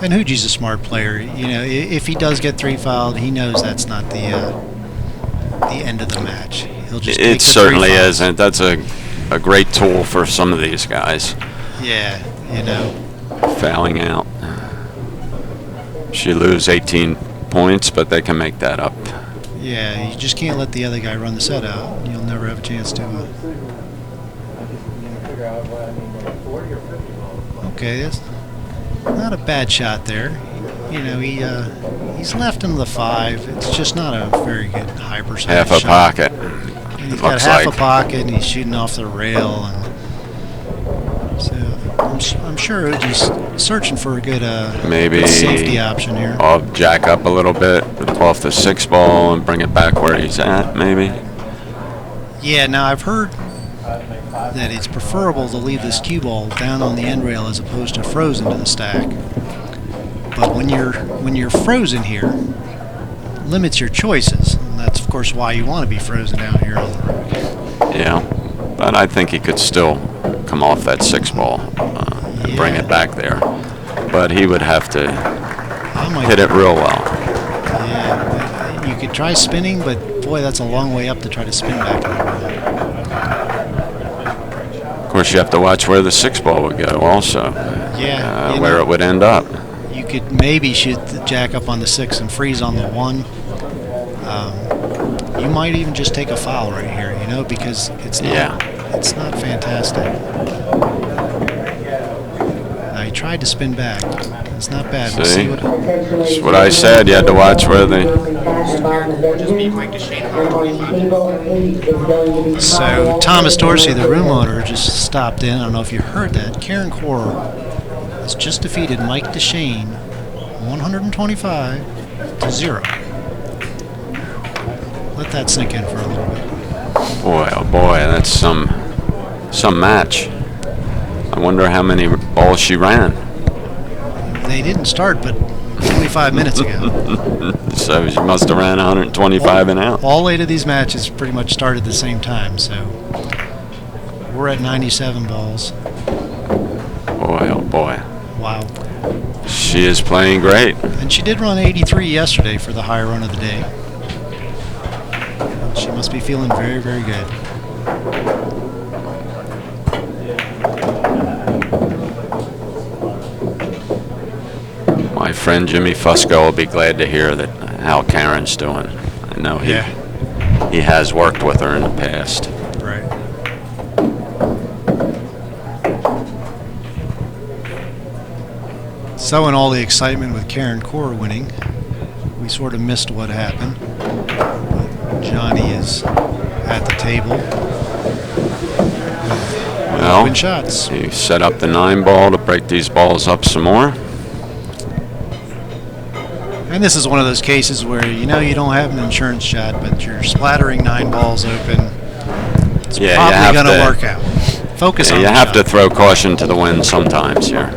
And Huidji's a smart player. You know, if he does get 3 fouled, he knows that's not the end of the match. He'll just take It the 3 certainly fouls. isn't. That's a great tool for some of these guys. Yeah, you know. Fouling out. She lose 18 points, but they can make that up. Yeah, you just can't let the other guy run the set out. You'll never have a chance to. Okay, that's not a bad shot there. You know, he's left him the 5. It's just not a very good high percentage Half a shot. pocket. And he's It got looks half like. a pocket, and he's shooting off the rail, and so I'm sure he's searching for a good Maybe good safety option here. I'll jack up a little bit off the 6 ball and bring it back where he's at, maybe. Yeah, now I've heard that it's preferable to leave this cue ball down on the end rail as opposed to frozen to the stack. But when you're frozen here, limits your choices, and that's of course why you want to be frozen down here on the rack. Yeah, but I think he could still come off that 6 ball and bring it back there. But he would have to hit it real well. Yeah, you could try spinning, but boy, that's a long way up to try to spin back. Of course, you have to watch where the 6 ball would go also. Yeah, Where it would end up. You could maybe shoot the jack up on the 6 and freeze on the 1. You might even just take a foul right here, you know, because it's not fantastic. Now he tried to spin back. It's not bad. We'll see what. That's what I said. You had to watch where the. So Thomas Dorsey, the room owner, just stopped in. I don't know if you heard that. Karen Core has just defeated Mike DeShane 125-0. Let that sink in for a little bit. Boy, oh boy, that's some match. I wonder how many balls she ran. They didn't start but 25 minutes ago. So she must have ran 125 and out. All 8 of these matches pretty much started at the same time, so we're at 97 balls. Boy, oh boy. Wow. She is playing great. And she did run 83 yesterday for the high run of the day. She must be feeling very, very good. My friend Jimmy Fusco will be glad to hear that how Karen's doing. I know he has worked with her in the past. Right. So in all the excitement with Karen Core winning, we sort of missed what happened. Johnny is at the table. Well, Open shots. he set up the 9 ball to break these balls up some more. And this is one of those cases where you know you don't have an insurance shot, but you're splattering 9 balls open. It's probably going to work out. Focus on the shot. You have to throw caution to the wind sometimes here.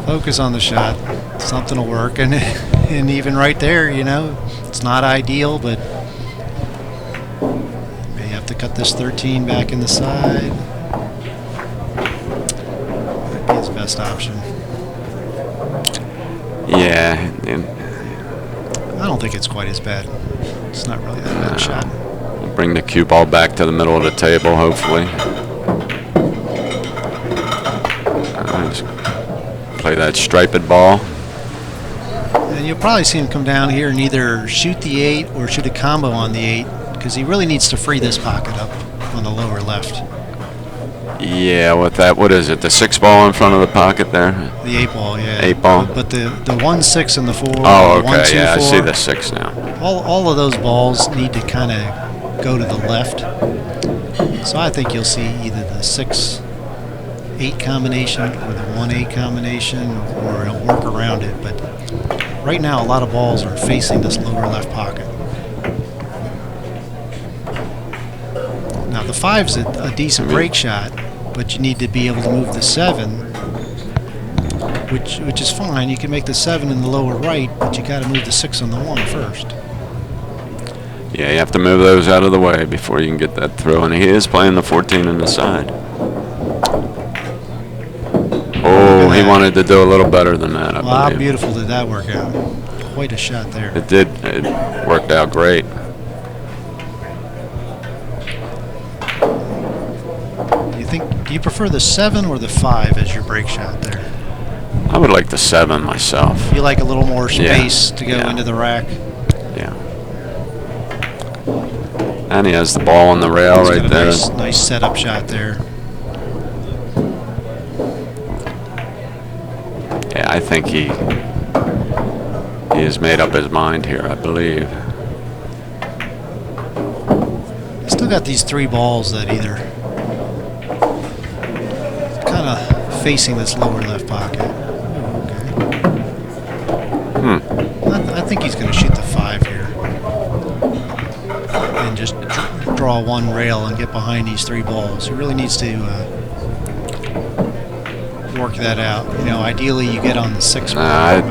Focus on the shot. Something will work. And even right there, you know, it's not ideal, but may have to cut this 13 back in the side. Might be his best option. Yeah. I don't think it's quite as bad. It's not really that bad a shot. We'll bring the cue ball back to the middle of the table, hopefully. Play that striped ball. And you'll probably see him come down here and either shoot the 8 or shoot a combo on the 8 because he really needs to free this pocket up on the lower left. Yeah, with that, what is it? The 6 ball in front of the pocket there? The 8 ball, yeah. 8 ball? But the 1, 6, and the 4. Oh, the 1, okay. 2, Yeah, 4, I see the 6 now. all of those balls need to kind of go to the left. So I think you'll see either the 6-8 combination or the 1-8 combination, or it'll work around it. But right now, a lot of balls are facing this lower left pocket. Now the 5's a decent break shot, but you need to be able to move the 7, which is fine. You can make the 7 in the lower right, but you got to move the 6 on the 1 first. Yeah, you have to move those out of the way before you can get that throw. And he is playing the 14 in the side. Oh, he wanted to do a little better than that, I Well, how believe. beautiful did that work out? Quite a shot there. It did. It worked out great. Do you prefer the 7 or the 5 as your break shot there? I would like the 7 myself. You like a little more space to go Yeah. into the rack? Yeah. And he has the ball on the rail He's right got a there. nice setup shot there. Yeah, I think he has made up his mind here, I believe. He's still got these 3 balls that either kind of facing this lower left pocket. Hmm. I think he's going to shoot the 5 here and just draw 1 rail and get behind these 3 balls. He really needs to work that out. You know, ideally you get on the 6 ball.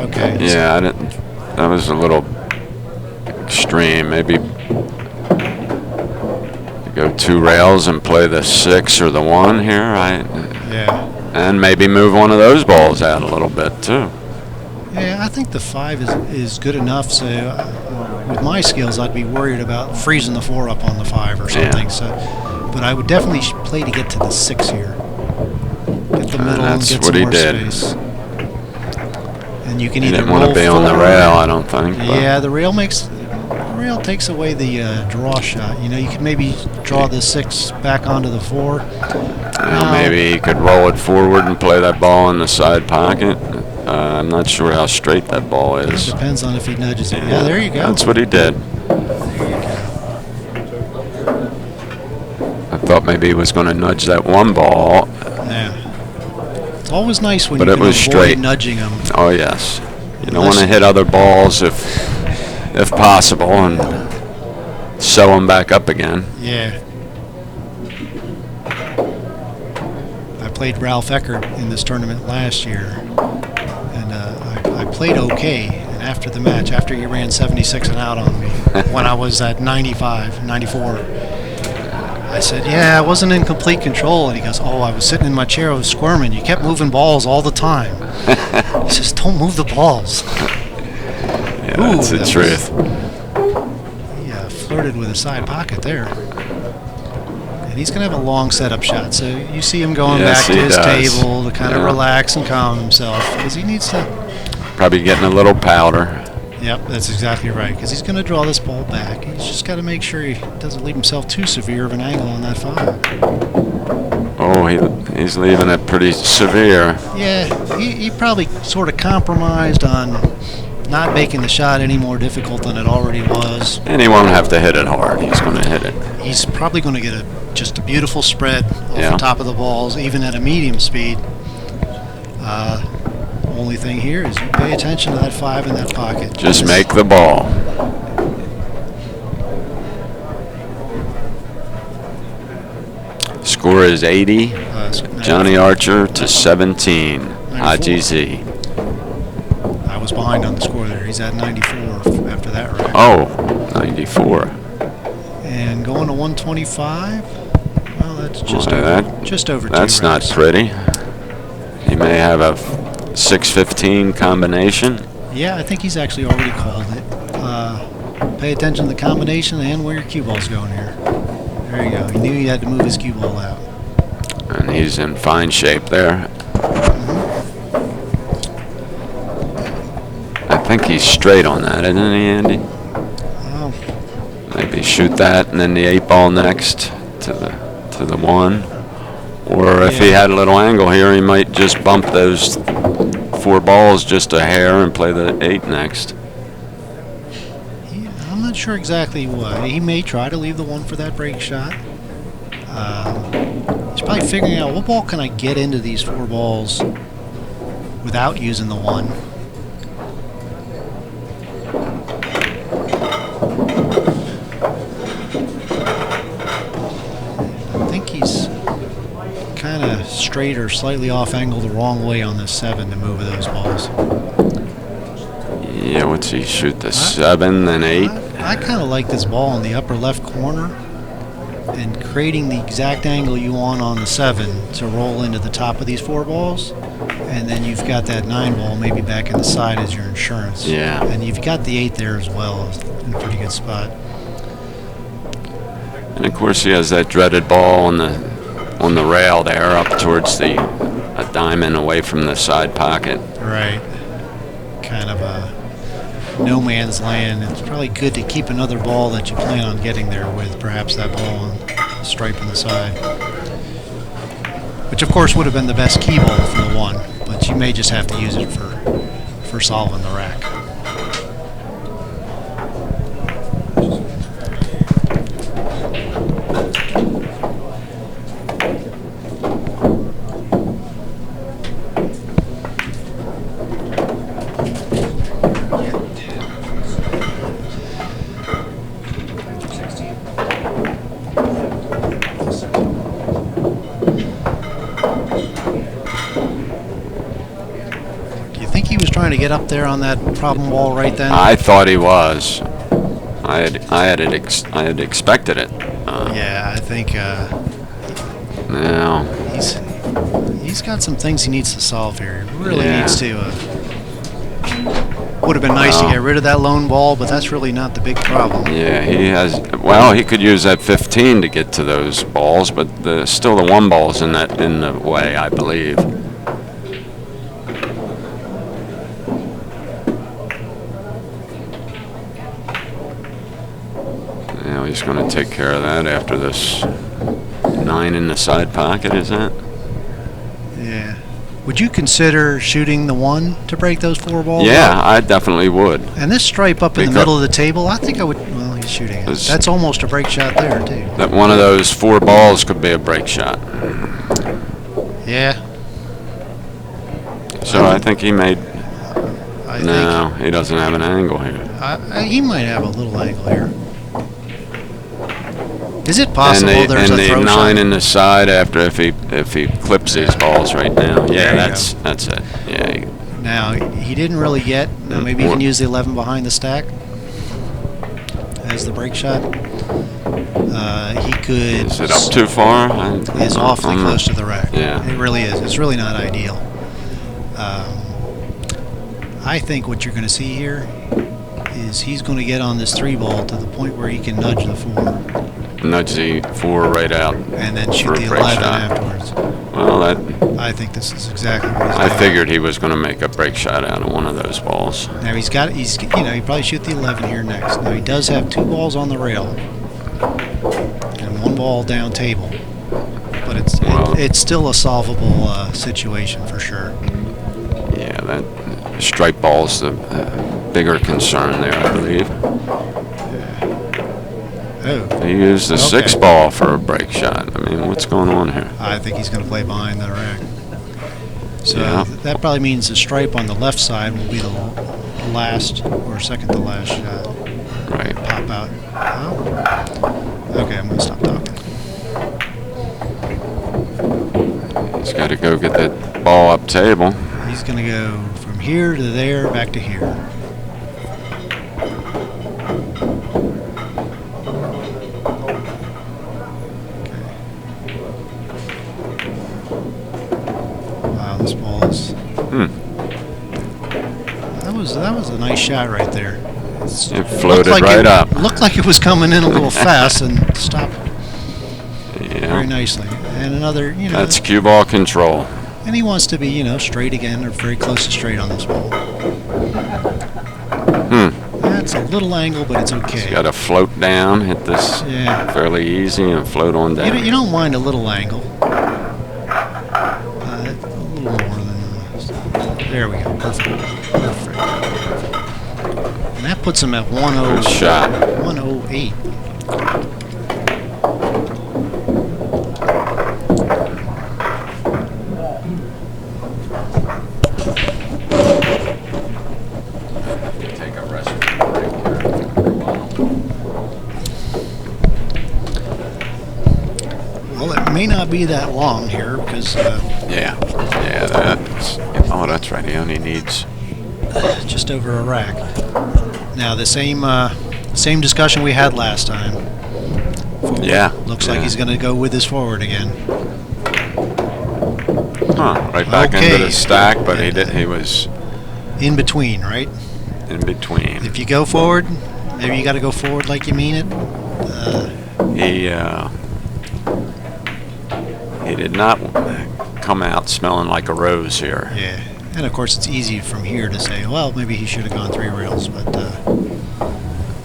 Okay. Yeah, I didn't. That was a little extreme. Maybe go 2 rails and play the 6 or the 1 here. Yeah. And maybe move one of those balls out a little bit too. Yeah, I think the 5 is good enough. So with my skills, I'd be worried about freezing the 4 up on the 5 or something. Yeah. So, but I would definitely play to get to the 6 here. Get the middle and That's get what some he more did. space. And you can He either didn't want roll to be on the forward. rail, I don't think. but- Yeah, the rail takes away the draw shot. You know, you could maybe draw the 6 back onto the 4. Well, maybe he could roll it forward and play that ball in the side pocket. I'm not sure how straight that ball is. Depends on if he nudges it. Yeah, there you go. That's what he did. I thought maybe he was going to nudge that 1 ball. Yeah. It's always nice when But you it can was avoid straight. nudging them. Oh yes, you don't want to hit other balls if possible and sew them back up again. Yeah. I played Ralph Eckert in this tournament last year, and I played okay. And after the match, after he ran 76 and out on me, when I was at 95, 94, I said, yeah, I wasn't in complete control. And he goes, oh, I was sitting in my chair, I was squirming. You kept moving balls all the time. He says, don't move the balls. Yeah, that's the truth. He flirted with a side pocket there. And he's going to have a long setup shot. So you see him going Yes, back to he his does. table to kind of Yeah. relax and calm himself. Because he needs to... Probably getting a little powder. Yep, that's exactly right. Because he's going to draw this ball back. He's just got to make sure he doesn't leave himself too severe of an angle on that 5. Oh, he's leaving it pretty severe. Yeah, he probably sort of compromised on not making the shot any more difficult than it already was. And he won't have to hit it hard. He's going to hit it. He's probably going to get just a beautiful spread off Yeah. the top of the balls, even at a medium speed. Only thing here is you pay attention to that 5 in that pocket. Just make the ball. Score is 80. Johnny Archer to 17. Huidji Z. I was behind on the score there. He's at 94 after that rack. Oh, 94. And going to 125. Well, that's just Boy, over. Just over 2 That's not racks. pretty. He may have a 6-15 combination. Yeah, I think he's actually already called it. Pay attention to the combination and where your cue ball's going here. There you go. He knew he had to move his cue ball out. And he's in fine shape there. I think he's straight on that, isn't he, Andy? Well, Maybe shoot that and then the 8 ball next to the 1. Or if he had a little angle here, he might just bump those 4 balls just a hair and play the 8 next. I'm not sure exactly what. He may try to leave the 1 for that break shot. He's probably figuring out what ball can I get into these 4 balls without using the 1. I think he's kind of straight or slightly off angle the wrong way on the 7 to move those balls. Yeah, what's he shoot? The 7 and 8? I kind of like this ball in the upper left corner and creating the exact angle you want on the 7 to roll into the top of these 4 balls. And then you've got that 9 ball maybe back in the side as your insurance. Yeah. And you've got the 8 there as well in a pretty good spot. And of course he has that dreaded ball on the rail there up towards a diamond away from the side pocket. Right. Kind of a no man's land. It's probably good to keep another ball that you plan on getting there with, perhaps that ball on the stripe on the side. Which of course would have been the best key ball from the 1, but you may just have to use it for solving the rack. Trying to get up there on that problem ball right then? I thought he was. I had expected it. Yeah, I think now he's got some things he needs to solve here. He really needs to. Would have been nice to get rid of that lone ball, but that's really not the big problem. Yeah, he has. Well, he could use that 15 to get to those balls, but still the 1 ball's in the way, I believe. He's going to take care of that after this 9 in the side pocket, is that? Yeah. Would you consider shooting the 1 to break those 4 balls? Yeah, I definitely would. And this stripe up in the middle of the table, I think I would. Well, he's shooting it. That's almost a break shot there, too. That one of those 4 balls could be a break shot. Yeah. So I think he made. No, he doesn't have an angle here. He might have a little angle here. Is it possible there's a throw shot? And the 9 in the side after if he clips these balls right now. Yeah, that's it. Yeah. Now he didn't really get. Now maybe he can use the 11 behind the stack as the break shot. He could. Is it up too far? It's awfully close to the rack. Yeah. It really is. It's really not ideal. I think what you're going to see here is he's going to get on this 3 ball to the point where he can nudge the 4. Nudge the 4 right out. And then shoot the 11 afterwards. Well, I think this is exactly what he's I doing. Figured he was going to make a break shot out of one of those balls. Now he probably shoot the 11 here next. Now he does have 2 balls on the rail and 1 ball down table, but it's still a solvable situation for sure. Yeah, that stripe ball's the bigger concern there, I believe. Oh. He used the 6 ball for a break shot. I mean, what's going on here? I think he's going to play behind the rack. So that probably means the stripe on the left side will be the last or second to last shot. Right. Pop out. Oh. Okay, I'm going to stop talking. He's got to go get that ball up table. He's going to go from here to there, back to here. This ball is. That was a nice shot right there. It floated right up. Looked like it was coming in a little fast and stopped very Yeah. nicely. And another, That's cue ball control. And he wants to be, straight again or very close to straight on this ball. That's a little angle, but it's okay. He's got to float down, hit this fairly easy, and float on down. You don't mind a little angle. There we go. Perfect. Perfect. And that puts him at Good shot. 108. Take a rest break here. Well, it may not be that long here because Yeah, that's. Oh, that's right. He only needs. just over a rack. Now the same discussion we had last time. Forward. Yeah. Looks like he's going to go with his forward again. Huh, right back into the stack, but he was In between, right? in between. If you go forward, maybe you got to go forward like you mean it. He did not come out smelling like a rose here. Yeah. And of course, it's easy from here to say, well, maybe he should have gone 3 rails, but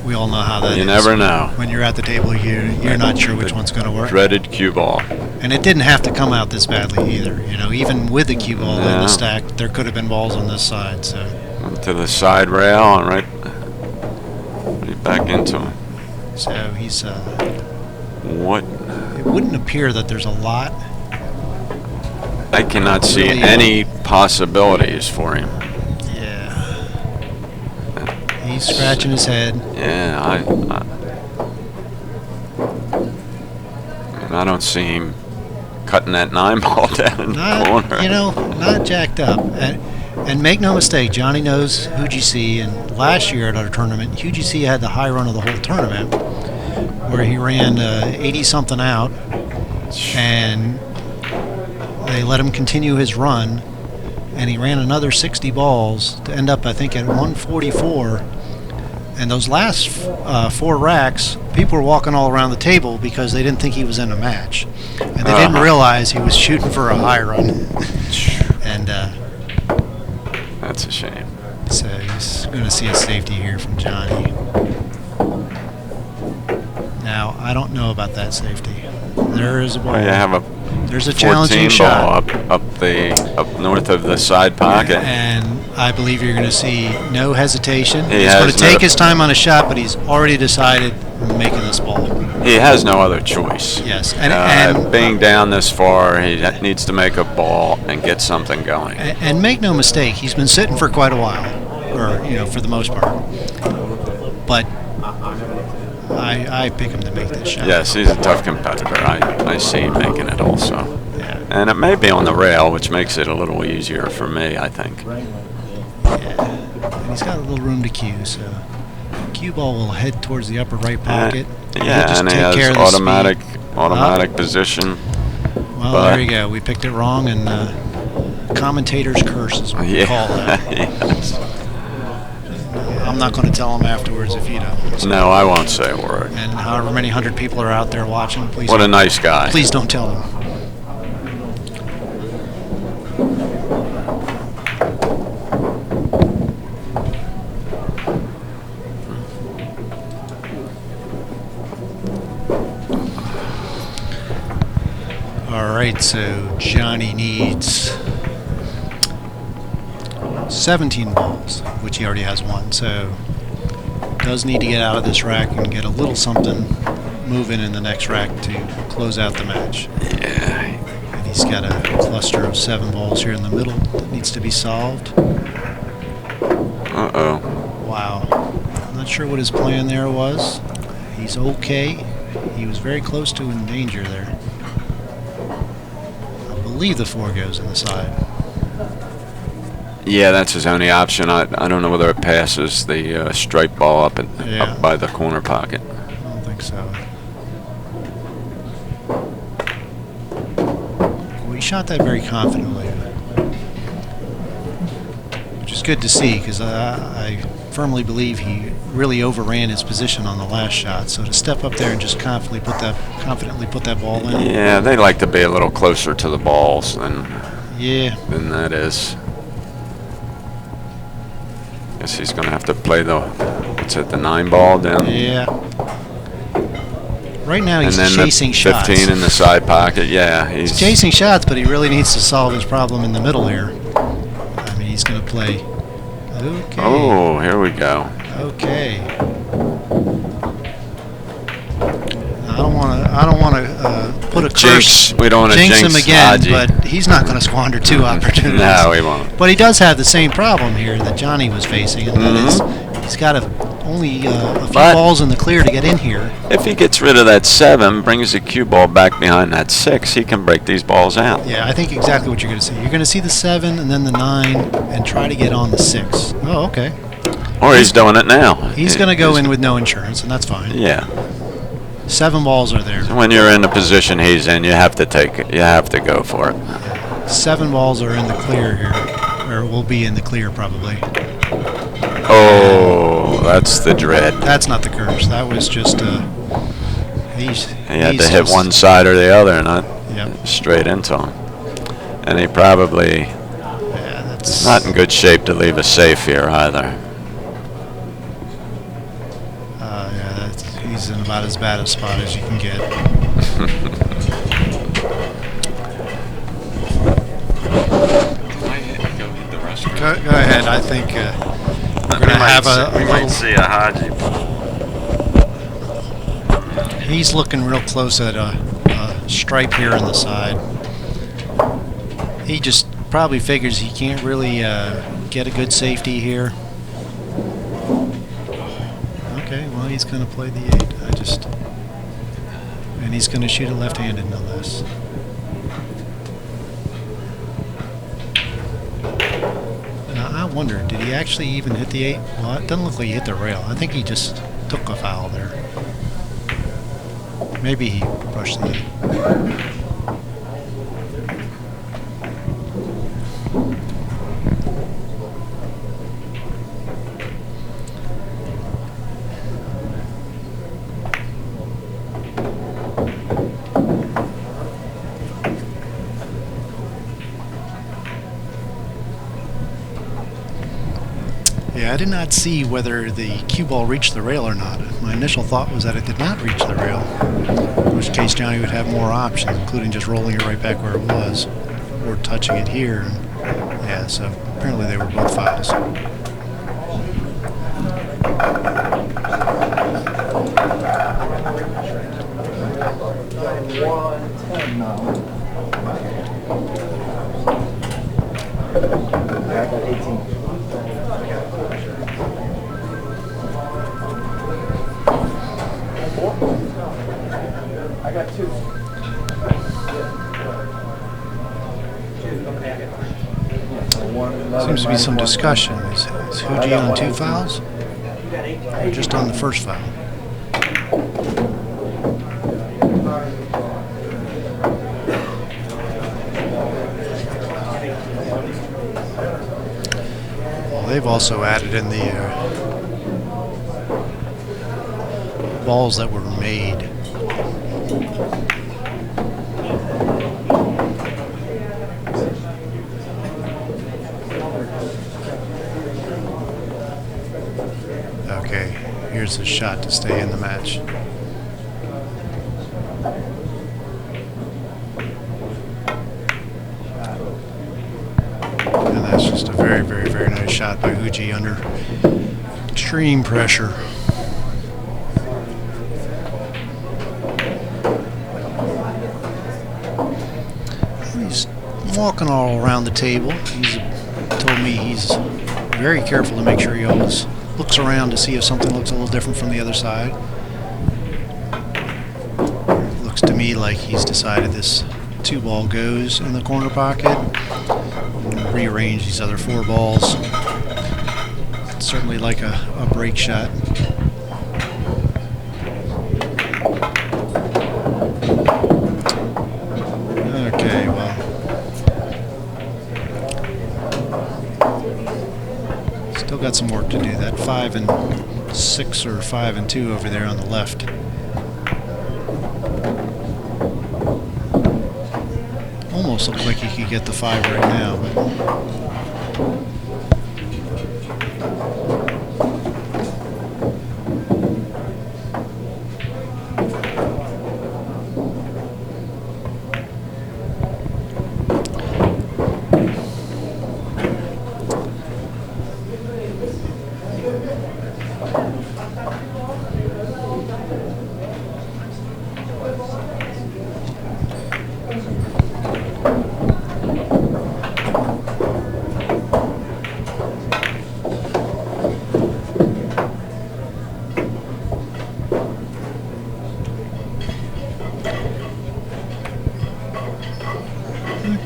we all know how that is. You never know. When you're at the table, you're not sure which one's going to work. Dreaded cue ball. And it didn't have to come out this badly either. You know, even with the cue ball in No. the stack, there could have been balls on this side. So Went to the side rail and right back into him. so he's. What? It wouldn't appear that there's a lot. I cannot see Really? any possibilities for him. Yeah. He's scratching his head. Yeah, I don't see him cutting that 9 ball down in the corner. Not, you know, not jacked up. And make no mistake, Johnny knows Huidji, and last year at our tournament, Huidji had the high run of the whole tournament, where he ran 80-something out, and they let him continue his run, and he ran another 60 balls to end up, I think, at 144. And those last 4 racks, people were walking all around the table because they didn't think he was in a match, and they didn't realize he was shooting for a high run. And That's a shame. so he's going to see a safety here from Johnny. Now, I don't know about that safety. There is a ball. Well, you have a There's a 14 challenging ball shot. up north of the side pocket. And I believe you're going to see no hesitation. He He's has going to no- take his time on a shot, but he's already decided I'm making this ball. He has no other choice. Yes, and Being down this far, he needs to make a ball and get something going. and make no mistake, he's been sitting for quite a while, or for the most part. But I pick him to make this shot. Yes, he's a tough competitor. I see him making it also. Yeah. And it may be on the rail, which makes it a little easier for me, I think. Yeah. And he's got a little room to cue, so cue ball will head towards the upper right pocket. He'll Yeah, just and he take has care of the automatic position. Well, but- there you go. We picked it wrong, and commentator's curse is what we call that. Yes. I'm not going to tell him afterwards if you don't. No, I won't say a word. And however many 100 people are out there watching, please. What a nice guy. Please don't tell him. All right, so Johnny needs 17 balls, which he already has 1. So does need to get out of this rack and get a little something moving in the next rack to close out the match. Yeah. And he's got a cluster of 7 balls here in the middle that needs to be solved. Uh-oh. Wow. I'm not sure what his plan there was. He's okay. He was very close to in danger there. I believe the 4 goes in the side. Yeah, that's his only option. I don't know whether it passes the strike ball up by the corner pocket. I don't think so. Well, he shot that very confidently, which is good to see because I firmly believe he really overran his position on the last shot. So to step up there and just confidently put that ball in. Yeah, they like to be a little closer to the balls than that is. Guess he's going to have to play the 9 ball down. Yeah. Right now he's and then chasing the shots. 15 in the side pocket. Yeah, He's chasing shots, but he really needs to solve his problem in the middle here. I mean, he's going to play. Okay. Oh, here we go. Okay. I don't want to put a Jinx. curse. We don't want to jinx him again, Huidji. but he's not going to squander 2 opportunities. No, he won't. But he does have the same problem here that Johnny was facing, and that is he's got only a few But- balls in the clear to get in here. If he gets rid of that 7, brings the cue ball back behind that 6, he can break these balls out. Yeah, I think exactly what you're going to see. You're going to see the 7 and then the 9 and try to get on the 6. Oh, okay. Or he's doing it now. He's going to go in with no insurance, and that's fine. Yeah. 7 balls are there. When you're in the position he's in, you have to take it. You have to go for it. 7 balls are in the clear here, or will be in the clear probably. Oh, that's the dread. That's not the curse. That was just He had to hit one side or the other, not straight into him. And he probably is not in good shape to leave a safe here either. He's in about as bad a spot as you can get. Go ahead. I think we're going to have a we little. might see a Huidji. He's looking real close at a stripe here on the side. He just probably figures he can't really get a good safety here. Okay, well, he's going to play the 8. And he's going to shoot it left-handed, no less. Now, I wonder, did he actually even hit the 8? Well, it doesn't look like he hit the rail. I think he just took a foul there. Maybe he brushed the 8. Yeah, I did not see whether the cue ball reached the rail or not. My initial thought was that it did not reach the rail, in which case Johnny would have more options, including just rolling it right back where it was, or touching it here. Yeah, so apparently they were both fouls. 110 now. I got 18. I got 2. Seems to be some discussion. Is Huidji on 2 fouls? Or just on the first foul? Well, they've also added in the balls that were made. Okay, here's a shot to stay in the match. And that's just a very, very, very nice shot by Huidji under extreme pressure. He's walking all around the table. He's told me he's very careful to make sure he always looks around to see if something looks a little different from the other side. Looks to me like he's decided this 2 ball goes in the corner pocket. I'm going to rearrange these other 4 balls. It's certainly like a break shot. Okay, well. Still got some work to do. That 5 and 6 or 5 and 2 over there on the left. Almost looks like he could get the 5 right now, but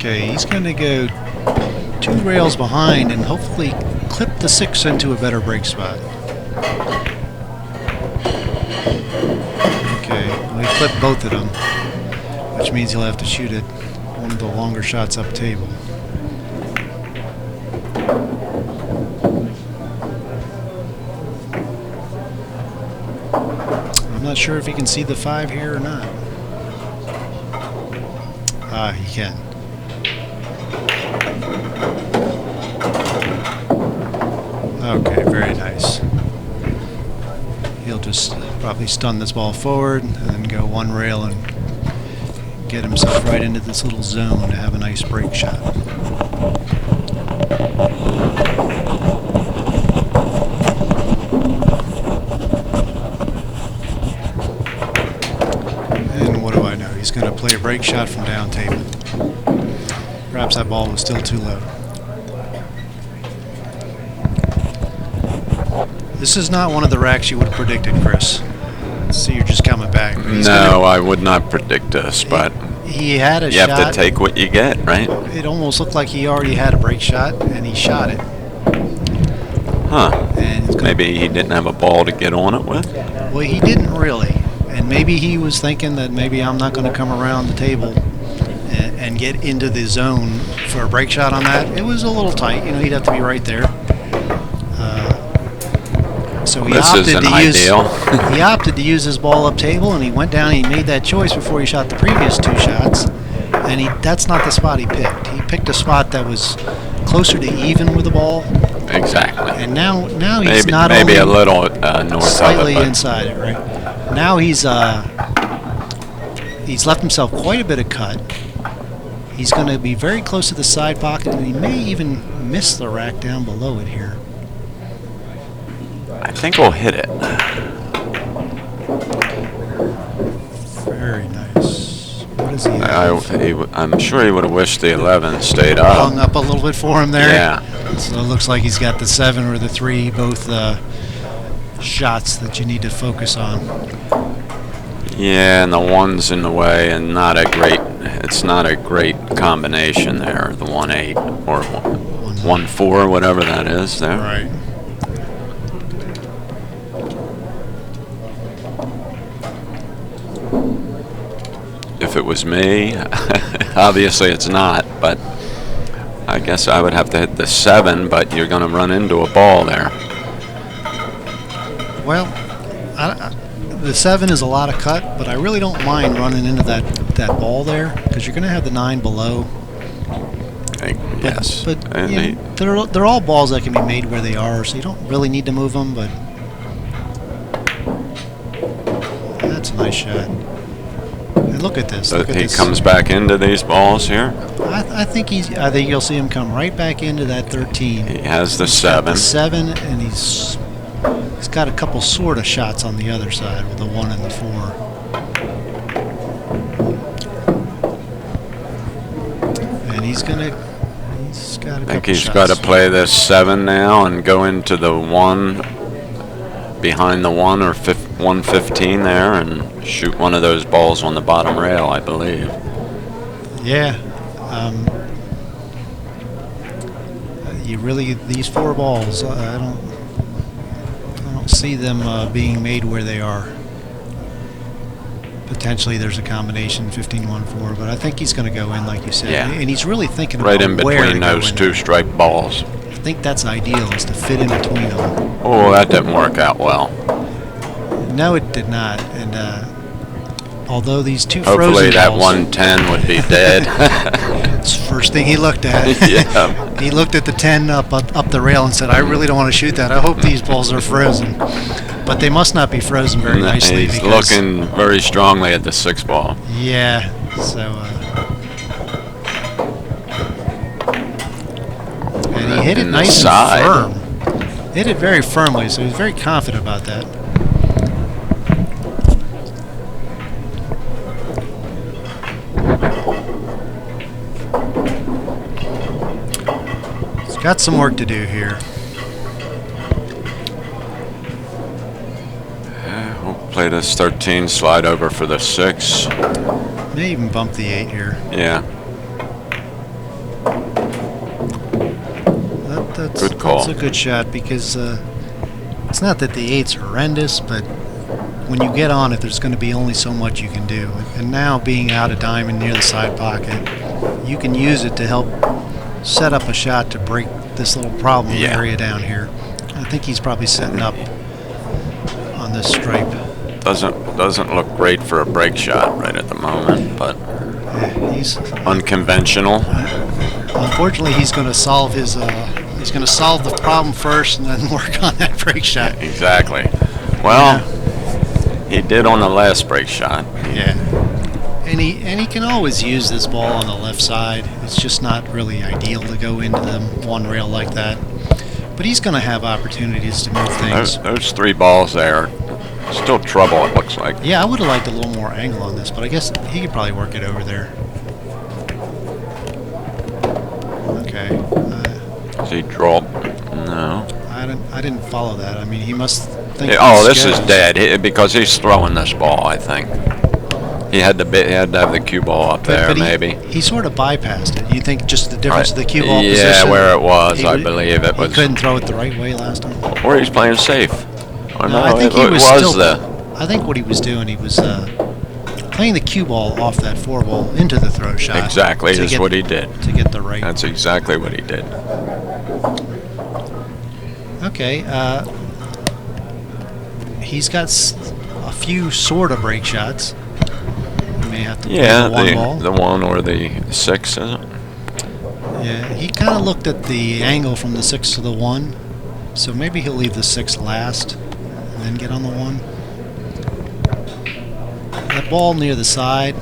Okay, he's going to go 2 rails behind and hopefully clip the 6 into a better break spot. Okay, well, he clipped both of them, which means he'll have to shoot it one of the longer shots up table. I'm not sure if he can see the 5 here or not. Ah, he can. Okay, very nice. He'll just probably stun this ball forward and then go 1 rail and get himself right into this little zone to have a nice break shot. And what do I know? He's going to play a break shot from down table. Perhaps that ball was still too low. This is not one of the racks you would have predicted, Chris. See, you're just coming back. No, I would not predict this, but he had a you shot. have to take what you get, right? It almost looked like he already had a break shot, and he shot it. Huh. And Maybe he didn't have a ball to get on it with? well, he didn't really. And maybe he was thinking that maybe I'm not going to come around the table and get into the zone for a break shot on that. It was a little tight. You know, he'd have to be right there. So he he opted to use his ball up table, and he went down and he made that choice before he shot the previous 2 shots. And that's not the spot he picked. He picked a spot that was closer to even with the ball. Exactly. And now he's not maybe only a little north slightly of it, inside it, right? Now he's left himself quite a bit of cut. He's going to be very close to the side pocket, and he may even miss the rack down below it here. I think we'll hit it. Very nice. What is he at? I'm sure he would have wished the 11 stayed up. Hung up a little bit for him there. Yeah. So it looks like he's got the 7 or the 3, both shots that you need to focus on. Yeah, and the 1's in the way, and it's not a great combination there, the 1-8 or 1-4, whatever that is there. Right. If it was me, obviously it's not, but I guess I would have to hit the 7, but you're going to run into a ball there. Well, the 7 is a lot of cut, but I really don't mind running into that ball there because you're going to have the 9 below. Yes. But you know, they're all balls that can be made where they are, so you don't really need to move them, but that's a nice shot. And look at this. So he comes back into these balls here? I think you'll see him come right back into that 13. He has the 7. The 7, and he's got a couple sort of shots on the other side with the 1 and the 4. And he's got a couple I think he's shots. got to play this 7 now and go into the 1 behind the 1 or 115 there and shoot one of those balls on the bottom rail, I believe. Yeah. These 4 balls, I don't see them being made where they are. Potentially there's a combination 15-1-4, but I think he's going to go in like you said. Yeah. And he's really thinking Right about in where between to go those in 2 there. striped balls. I think that's ideal, is to fit in between them. Oh, that didn't work out well. No, it did not. And although these 2 frozen Hopefully that balls, 110 would be dead. it's the first thing he looked at. Yeah. He looked at the 10 up the rail and said, I really don't want to shoot that. I hope these balls are frozen. But they must not be frozen very nicely. He's because, looking very strongly at the 6 ball. Yeah, so... and he hit it In the nice side. and firm. Hit it very firmly, so he's very confident about that. He's got some work to do here. We'll play this 13, slide over for the 6. May even bump the 8 here. Yeah. Good call. That's a good shot because it's not that the 8's horrendous, but when you get on it, there's going to be only so much you can do. And now being out a diamond near the side pocket, you can use it to help set up a shot to break this little problem area down here. I think he's probably setting up on this stripe. Doesn't look great for a break shot right at the moment, but He's unconventional. unfortunately he's going to solve his he's going to solve the problem first and then work on that break shot. Exactly. Well, he did on the last break shot. Yeah. And he can always use this ball on the left side. It's just not really ideal to go into the one rail like that. But he's going to have opportunities to move things. Those 3 balls there, still trouble, it looks like. Yeah, I would have liked a little more angle on this, but I guess he could probably work it over there. Okay. Does he draw? No. I didn't follow that. I mean, he must think. This is dead because he's throwing this ball, I think. He had to have the cue ball up there, but maybe. He sort of bypassed it. You think just the difference of the cue ball Yeah, position? where it was, I believe it was. He couldn't throw it the right way last time. Or he's playing safe. Or no, I think it he was was I think what he was doing, he was playing the cue ball off that 4 ball into the throw shot. Exactly, that's what he did. To get the right. That's exactly what he did. Okay. He's got a few sort of break shots. He may have to play the 1 ball. The 1 or the 6, is it? Yeah, he kind of looked at the angle from the 6 to the 1, so maybe he'll leave the 6 last and then get on the 1. That ball near the side,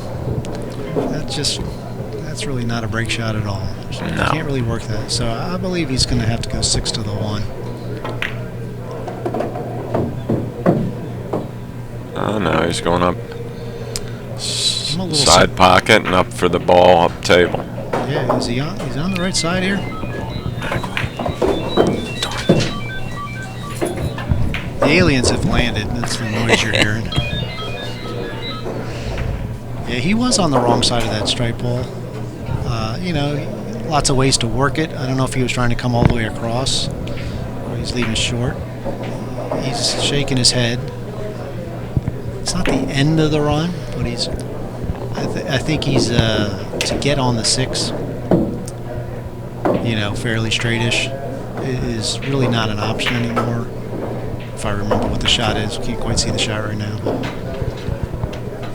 that's really not a break shot at all. You can't really work that. So I believe he's going to have to go 6 to the 1. Oh no, he's going up side pocket and up for the ball up table. Yeah, is he on? He's on the right side here. The aliens have landed. That's the noise you're hearing. Yeah, he was on the wrong side of that stripe ball. You know, lots of ways to work it. I don't know if he was trying to come all the way across or he's leaving short. He's shaking his head. It's not the end of the run, but he's. I think he's to get on the 6. You know, fairly straightish is really not an option anymore. If I remember what the shot is, can't quite see the shot right now. But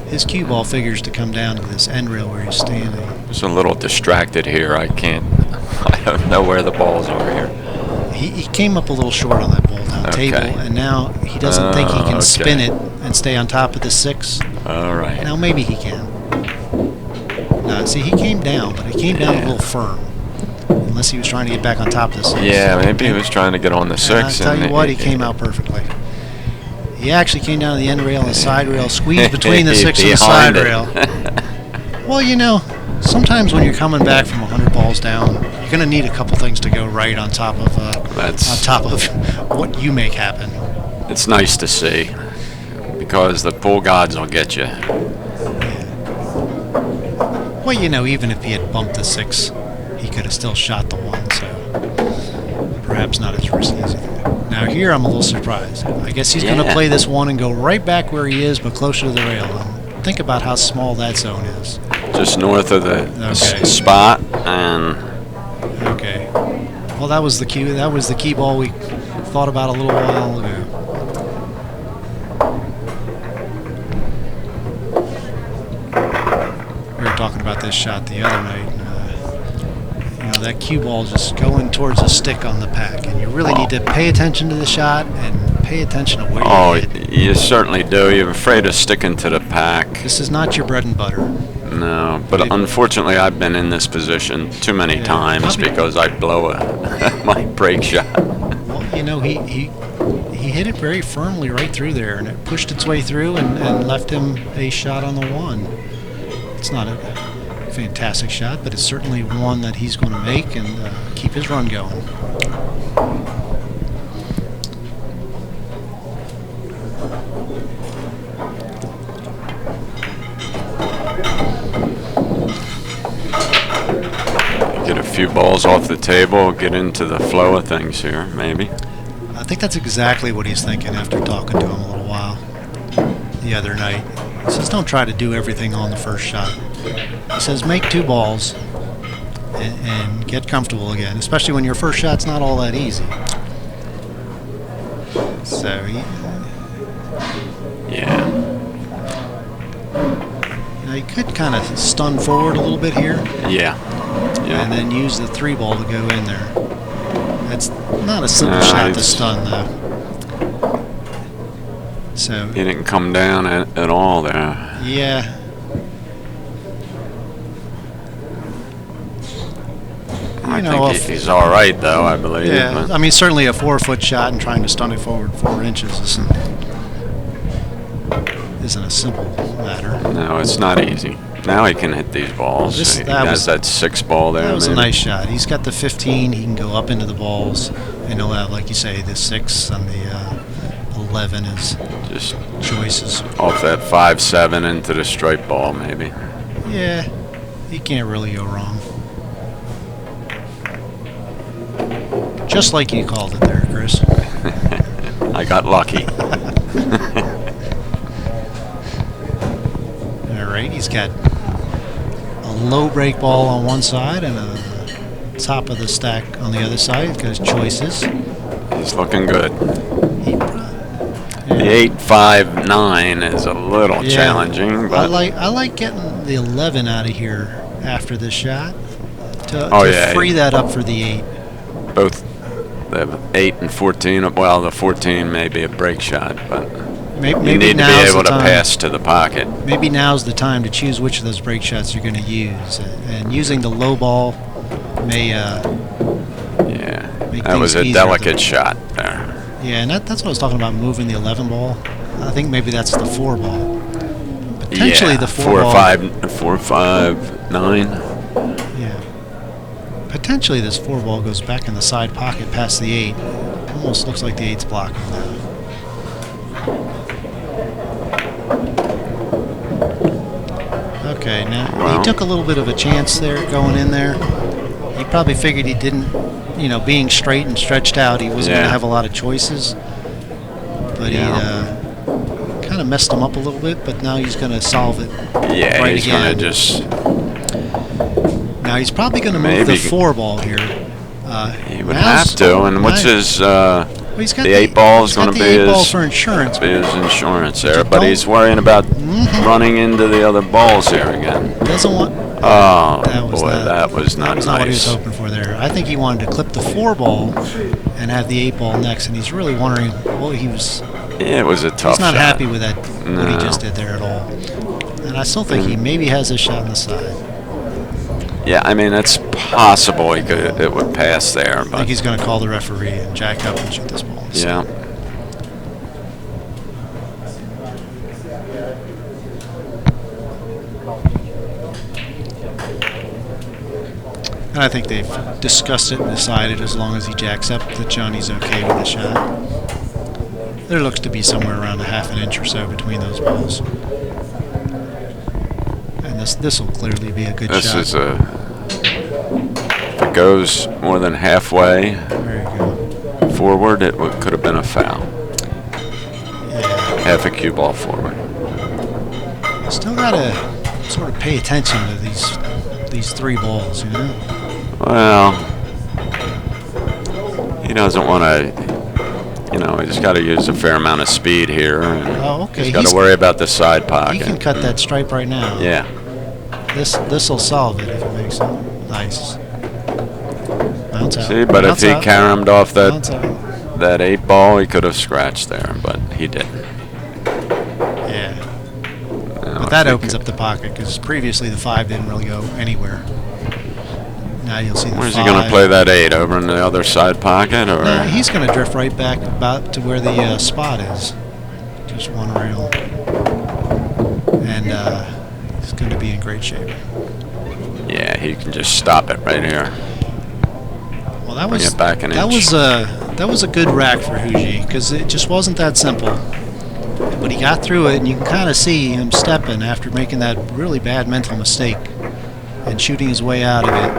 his cue ball figures to come down to this end rail where he's standing. Just a little distracted here. I don't know where the balls are here. He came up a little short on that ball down table, and now he doesn't think he can spin it and stay on top of the 6. All right. Now maybe he can. See, he came down, but he came down a little firm. Unless he was trying to get back on top of the 6. Yeah, maybe he was trying to get on the 6. I'll tell you what, he came out perfectly. He actually came down to the end rail and the side rail, squeezed between the 6 and the side rail. Well, you know, sometimes when you're coming back from 100 balls down, you're going to need a couple things to go right on top of what you make happen. It's nice to see because the pool gods will get you. Well, you know, even if he had bumped the 6, he could have still shot the 1, so perhaps not as risky as he did. Now here I'm a little surprised. I guess he's going to play this 1 and go right back where he is, but closer to the rail. Think about how small that zone is. Just north of the spot, and okay. Well, that was the cue. That was the key ball we thought about a little while ago. We were talking about this shot the other night. You know, that cue ball just going towards a stick on the pack, and you really need to pay attention to the shot and pay attention to where you hit. You certainly do. You're afraid of sticking to the pack. This is not your bread and butter. No, but unfortunately I've been in this position too many times because I blow my break shot. Well, you know, he hit it very firmly right through there, and it pushed its way through and left him a shot on the 1. It's not a fantastic shot, but it's certainly one that he's going to make and keep his run going. few balls off the table, get into the flow of things here, maybe. I think that's exactly what he's thinking after talking to him a little while the other night. He says, don't try to do everything on the first shot. He says, make 2 balls and get comfortable again, especially when your first shot's not all that easy. So Yeah. he could kind of stun forward a little bit here Yeah. and then use the 3 ball to go in there. That's not a simple Nah, shot to it's- stun, though. So, He didn't come down at all there. yeah. I know, think he's all right, though, I believe. Yeah, but- I mean, certainly a 4-foot shot and trying to stun it forward 4 inches isn't a simple matter. No, it's not easy. Now he can hit these balls. He has that 6 ball there. That was a maybe. nice shot. He's got the 15. He can go up into the balls, and he'll have, like you say, the 6 and the 11 as Just choices. off that 5-7 into the straight ball, maybe. Yeah, he can't really go wrong. Just like you called it there, Chris. I got lucky. All right, he's got a low break ball on one side and a top of the stack on the other side. He's got his choices. He's looking good. He, The 8-5-9 is a little yeah. challenging, but I like getting the 11 out of here after this shot to yeah, free that up for the 8. both the 8 and 14. Well, the 14 may be a break shot, but Maybe you need to be now's able the to time. pass to the pocket. Maybe now's the time to choose which of those break shots you're going to use, and using the low ball may Yeah, make that was things a easier delicate shot there. Yeah, and that's what I was talking about, moving the 11 ball. I think maybe that's the 4 ball. Potentially Yeah, the 4 4 ball. 5 9. Yeah. Potentially this 4 ball goes back in the side pocket past the 8. Almost looks like the 8's blocking now. Okay, now Well. he took a little bit of a chance there going in there. He probably figured he didn't, being straight and stretched out, he wasn't going Yeah. to have a lot of choices. But Yeah. he kind of messed him up a little bit, but now he's going to solve it. Yeah, right he's going again. to just. Now he's probably going to move Maybe. the 4 ball here. He would now's- have to. And what's now- his? well, he's got The 8 ball is he's got going to the be 8 ball his. for insurance. Be his insurance there, you but don't- he's worrying about running into the other balls here again. Doesn't want. Oh That was boy, not, that was not that was not what he was nice. hoping for there. I think he wanted to clip the 4 ball and have the 8 ball next, and he's really wondering. Well, Yeah, it was a tough he's not shot. happy with that what he No. just did there at all. And I still think he maybe has a shot on the side. Yeah, I mean it's possible it would pass there, I think but he's going to call the referee and jack up and shoot this ball. yeah. And I think they've discussed it and decided as long as he jacks up that Johnny's okay with the shot. There looks to be somewhere around a half an inch or so between those balls. And this will clearly be a good This shot. is if it goes more than halfway There you go. forward, it could have been a foul. Yeah. Half a cue ball forward. Still got to sort of pay attention to these 3 balls, Well, he doesn't want to. He's got to use a fair amount of speed here, and Oh, okay. he's got to worry about the side He pocket. can cut that stripe right now. Yeah. This will solve it if it makes it nice. Bounce out. See, but if Bounce he out. caromed off Bounce out. that 8 ball, he could have scratched there, but he didn't. Yeah. No, But that opens up the pocket because previously the 5 didn't really go anywhere. Now you'll see the 5. Where's he going to play that 8? Over in the other side pocket, or? No, he's going to drift right back about to where the spot is. Just one rail. And he's going to be in great shape. Yeah, he can just stop it right here. Well, that Bring was it back an that inch. was a good rack for Huidji because it just wasn't that simple. But he got through it, and you can kind of see him stepping after making that really bad mental mistake and shooting his way out of it.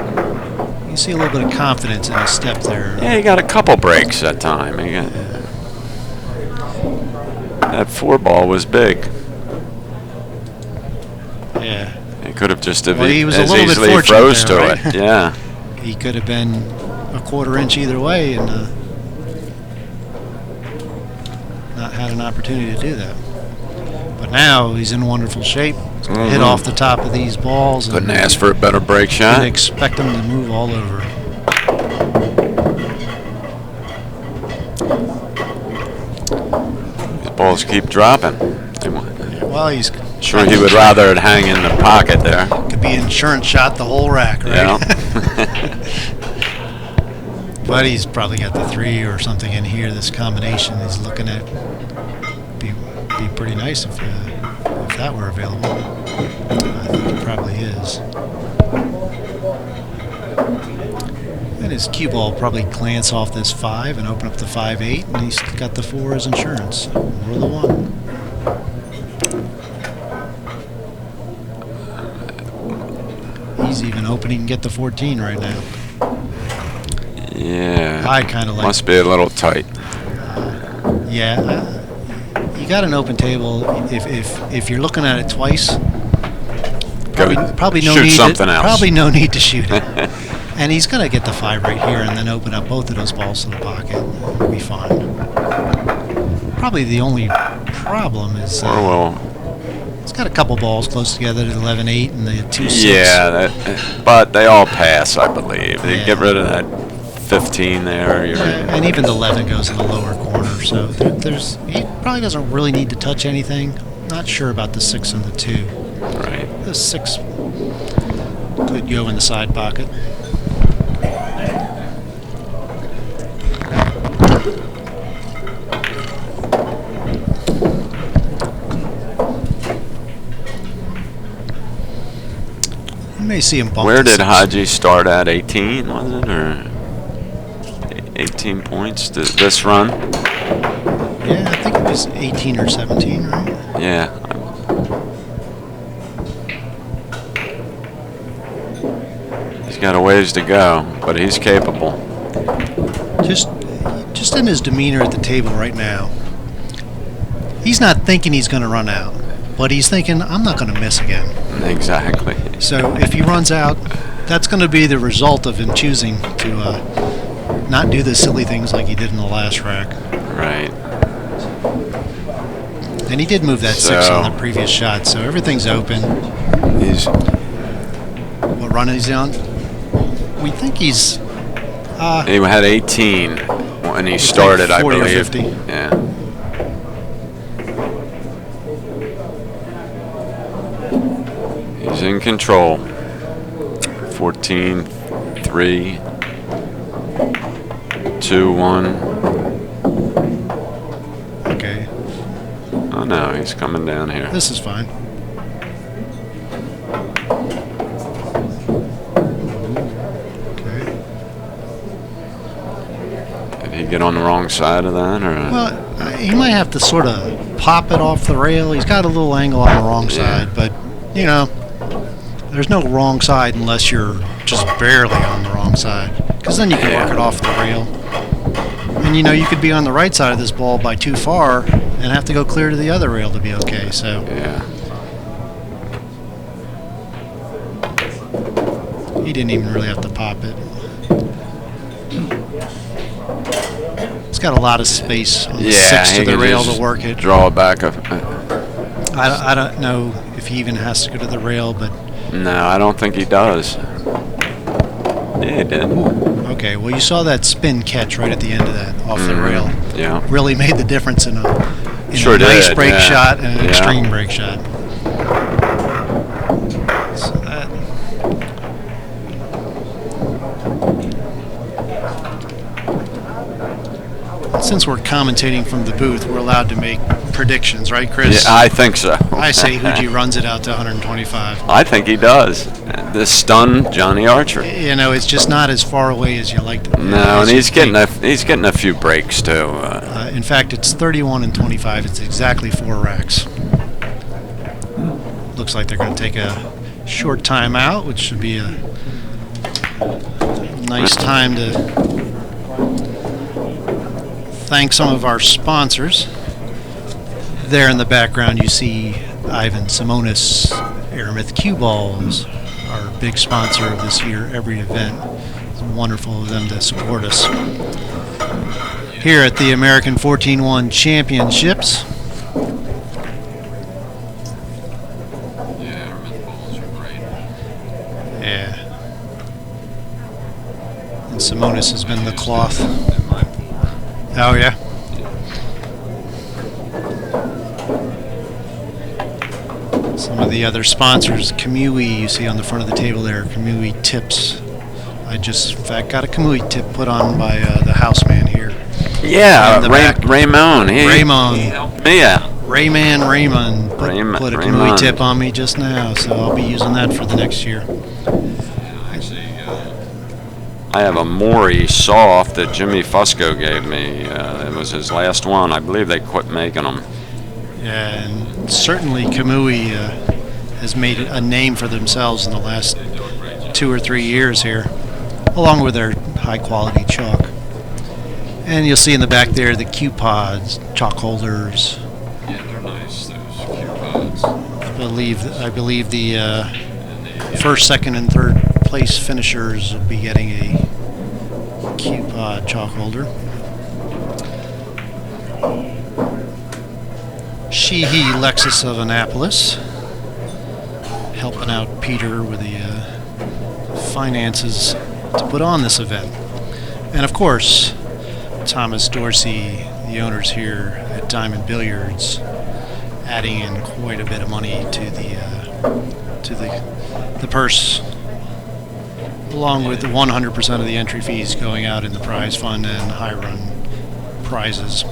You see a little bit of confidence in his step there. Yeah, he got a couple breaks that time. That 4-ball was big. Yeah. He could have just Well, he was a as little bit easily fortunate froze there, to right? it. Yeah. He could have been a 1/4 inch either way and not had an opportunity to do that. But now he's in wonderful shape. He's gonna hit off the top of these balls. Couldn't and ask for a better break shot. didn't expect him to move all over. These balls keep dropping. Well, he's Sure, he would rather it hang in the pocket there. could be insurance shot the whole rack, right? Yeah. But he's probably got the 3 or something in here. This combination he's looking at be pretty nice if that were available. I think it probably is. And his cue ball probably glance off this 5 and open up the 5/8, and he's got the 4 as insurance or the 1. He's even hoping he can get the 14 right now. Yeah. I kind of like. Must be a little tight. Yeah, you got an open table. If you're looking at it twice, probably no shoot need. something else. Probably no need to shoot it. And he's gonna get the 5 right here, and then open up both of those balls to the pocket. We'll be fine. Probably the only problem is he's got a couple balls close together, the 11-8 and the 2-6. Yeah, but they all pass, I believe. They Yeah. get rid of that 15 there. And even the 11 goes in the lower corner, so he probably doesn't really need to touch anything. Not sure about the 6 and the 2. Right. The 6 could go in the side pocket. You may see him bump. Where the did 6. Huidji start at? 18, was it? Or 18 points this run? Yeah, I think it was 18 or 17, right? Yeah. He's got a ways to go, but he's capable. Just in his demeanor at the table right now, he's not thinking he's going to run out, but he's thinking, I'm not going to miss again. Exactly. So if he runs out, that's going to be the result of him choosing to not do the silly things like he did in the last rack. Right. And he did move that 6 on the previous shot, so everything's open. What run is he on? We think he's... He had 18 when he started, I 40 or believe. 50. Yeah. He's in control. 14, 3, 2, 1. Okay, Oh no, he's coming down here. this is fine. Okay. Did he get on the wrong side of that, or? Well, he might have to sort of pop it off the rail. He's got a little angle on the wrong side, but, you know, there's no wrong side unless you're just barely on the wrong side, because then you can work it off the rail. And, you know, you could be on the right side of this ball by too far and have to go clear to the other rail to be okay, so. Yeah. He didn't even really have to pop it. It's got a lot of space on the 6 to he the can rail just to work it. Draw it back. I don't know if he even has to go to the rail, but... No, I don't think he does. Yeah, he did. Okay, well, you saw that spin catch right at the end of that, off the rail. Yeah. Really made the difference in a Sure nice did, break yeah. shot and an Yeah. extreme break shot. So that... Since we're commentating from the booth, we're allowed to make predictions, right, Chris? Yeah, I think so. I say Huidji runs it out to 125. I think he does. This stunned Johnny Archer. You know, it's just not as far away as you like to. No, and as you he's getting think. he's getting a few breaks too. In fact, it's 31 and 25. It's exactly 4 racks. Looks like they're going to take a short timeout, which should be a Nice time to thank some of our sponsors. There in the background you see Ivan Simonis Aramith Cue Balls, our big sponsor of this year, every event. It's wonderful of them to support us. Here at the American 14-1 Championships. Yeah, Aramith balls are great. Yeah. And Simonis has been the cloth. Oh, yeah? Some of the other sponsors, Kamui, you see on the front of the table there, Kamui tips. I just, in fact, got a Kamui tip put on by the houseman here. Yeah, In the back. Raymond. Raymond. He helped me out. Raymond put a Kamui Raymond. tip on me just now, so I'll be using that for the next year. I have a Maury soft that Jimmy Fusco gave me. It was his last one. I believe they quit making them. Yeah, and certainly Kamui has made a name for themselves in the last 2 or 3 years here, along with their high-quality chalk. And you'll see in the back there the cue pods, chalk holders. Yeah, they're nice, those cue pods. I believe the first, second, and third place finishers will be getting a cue pod chalk holder. Sheehy Lexus of Annapolis, helping out Peter with the finances to put on this event. And of course, Thomas Dorsey, the owners here at Diamond Billiards, adding in quite a bit of money to the purse, along with the 100% of the entry fees going out in the prize fund and high run prizes.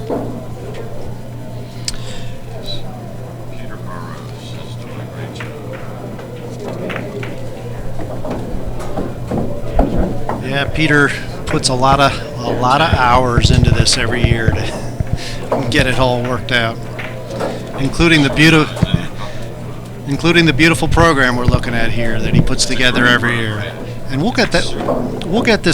Peter Burrows is doing a great job. Yeah, Peter puts a lot of hours into this every year to get it all worked out, including the beautiful program we're looking at here that he puts together every year. And we'll get this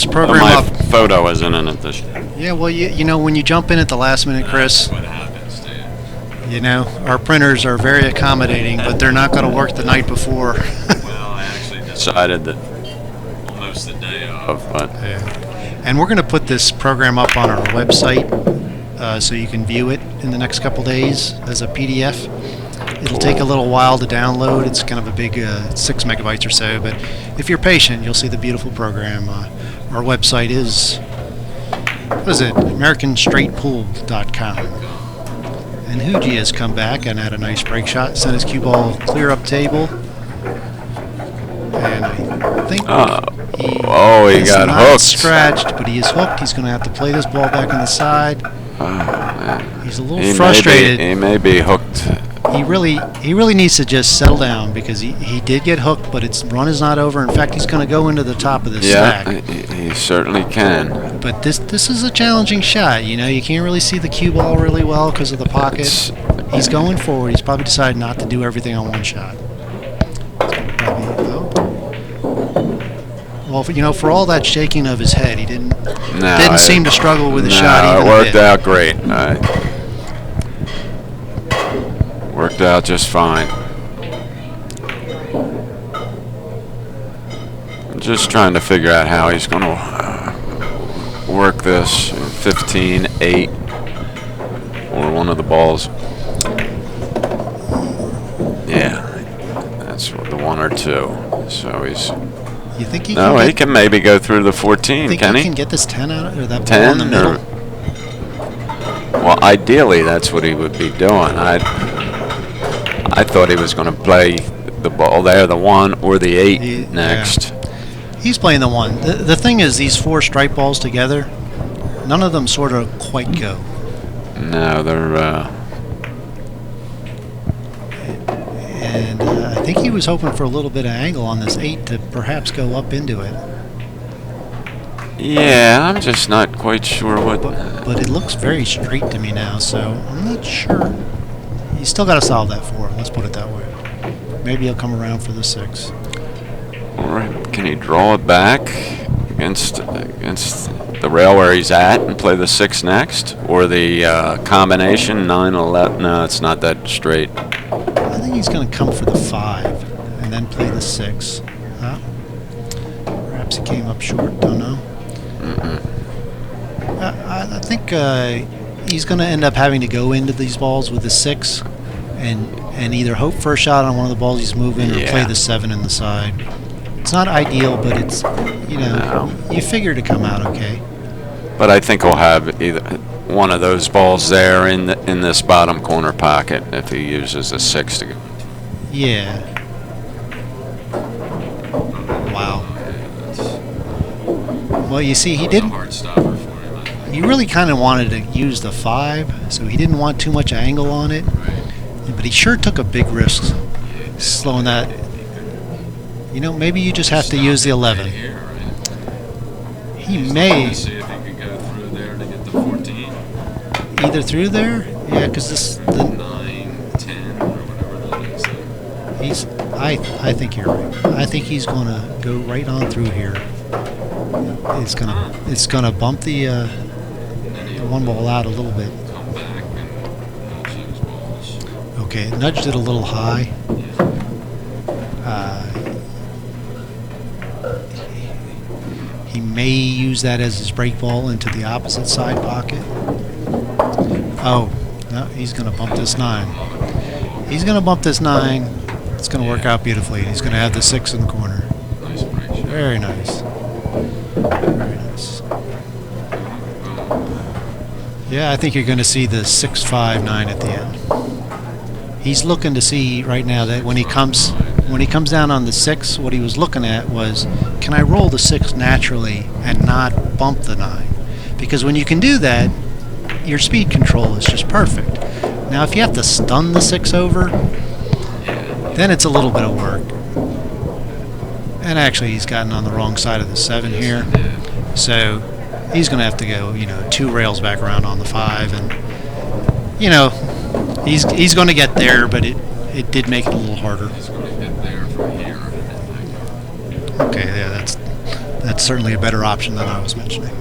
program My up. photo isn't in it this year. Yeah, well, you know, when you jump in at the last minute, Chris, What happens, Dan? you know, our printers are very accommodating, but they're not going to work the night before. Well, I actually decided that almost the day of, but And we're going to put this program up on our website so you can view it in the next couple days as a PDF. It'll take a little while to download. It's kind of a big 6 megabytes or so, but if you're patient, you'll see the beautiful program. Our website is, what is it, AmericanStraightPool.com. And Huidji has come back and had a nice break shot, sent his cue ball clear up table. And I think he he got not hooked. scratched, but he is hooked. He's going to have to play this ball back on the side. He's a little he frustrated. may be hooked. He really needs to just settle down because he did get hooked, but its run is not over. In fact, he's going to go into the top of the stack. He certainly can. But this is a challenging shot. You know, you can't really see the cue ball really well because of the pocket. He's going forward. He's probably decided not to do everything on one shot. Well, you know, for all that shaking of his head, he didn't seem to struggle with the shot even it a worked bit. out great. Worked out just fine. I'm just trying to figure out how he's going to work this 15-8 or one of the balls. Yeah, that's the 1 or 2. So he's. You think he No, can he can maybe go through the 14, think can he he? can get this 10 out or that ball 10 in the middle? Well, ideally, that's what he would be doing. I thought he was going to play the ball there, the 1 or the 8 next. Yeah. He's playing the 1. The thing is, these 4 strike balls together, none of them sort of quite go. No, they're. And I think he was hoping for a little bit of angle on this 8 to perhaps go up into it. Yeah, I'm just not quite sure what. But it looks very straight to me now, so I'm not sure. He's still got to solve that 4. Let's put it that way. Maybe he'll come around for the 6. Or can he draw it back? against the rail where he's at and play the 6 next, or the combination 9-11? No, it's not that straight. I think he's going to come for the 5 and then play the 6. Perhaps he came up short. Don't know. I think he's going to end up having to go into these balls with the 6 and either hope for a shot on one of the balls he's moving or play the 7 in the side. It's not ideal, but it's, you know, you figure to come out okay. But I think he'll have either one of those balls there in this bottom corner pocket if he uses a 6 to go. Yeah. Wow. Well, you see, he didn't. He really kind of wanted to use the 5, so he didn't want too much angle on it. But he sure took a big risk slowing that. You know, maybe you just have to use the 11. He may. See if he can go through there to get the 14. Either through there? Yeah, because this. 9, 10, or whatever that is. I think you're right. I think he's going to go right on through here. It's gonna bump the one ball out a little bit. Come back and nudge those balls. Okay, it nudged it a little high. He may use that as his break ball into the opposite side pocket. Oh, no, he's going to bump this 9. He's going to bump this 9. It's going to work out beautifully. He's going to have the 6 in the corner. Nice break shot. Very nice. Very nice. Yeah, I think you're going to see the 6, 5, 9 at the end. He's looking to see right now that when he comes down on the 6, what he was looking at was, can I roll the 6 naturally and not bump the 9? Because when you can do that, your speed control is just perfect. Now, if you have to stun the 6 over, then it's a little bit of work. And actually, he's gotten on the wrong side of the 7 here, so he's going to have to go, 2 rails back around on the 5, and he's going to get there, but it did make it a little harder. He's going to get there from here. Okay, yeah, that's certainly a better option than I was mentioning.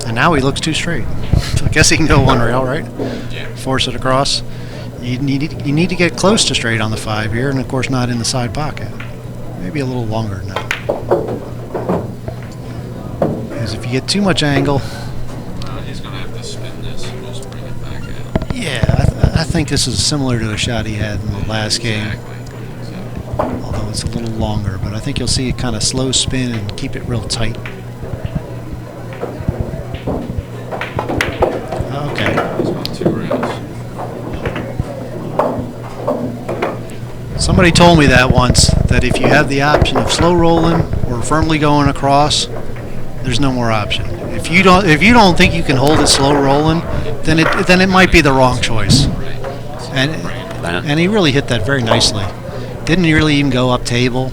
And now he looks too straight. I guess he can go 1 rail, right? Yeah. Force it across. You need to get close to straight on the 5 here, and of course not in the side pocket. Maybe a little longer than that. Because if you get too much angle, He's going to have to spin this and just bring it back out. yeah, I think this is similar to a shot he had in the last game. Exactly. Although it's a little longer, but I think you'll see it kind of slow spin and keep it real tight. Okay. He's on 2 rails. Somebody told me that once, that if you have the option of slow rolling or firmly going across, there's no more option. If you don't think you can hold it slow rolling, then it might be the wrong choice. And he really hit that very nicely. Didn't really even go up table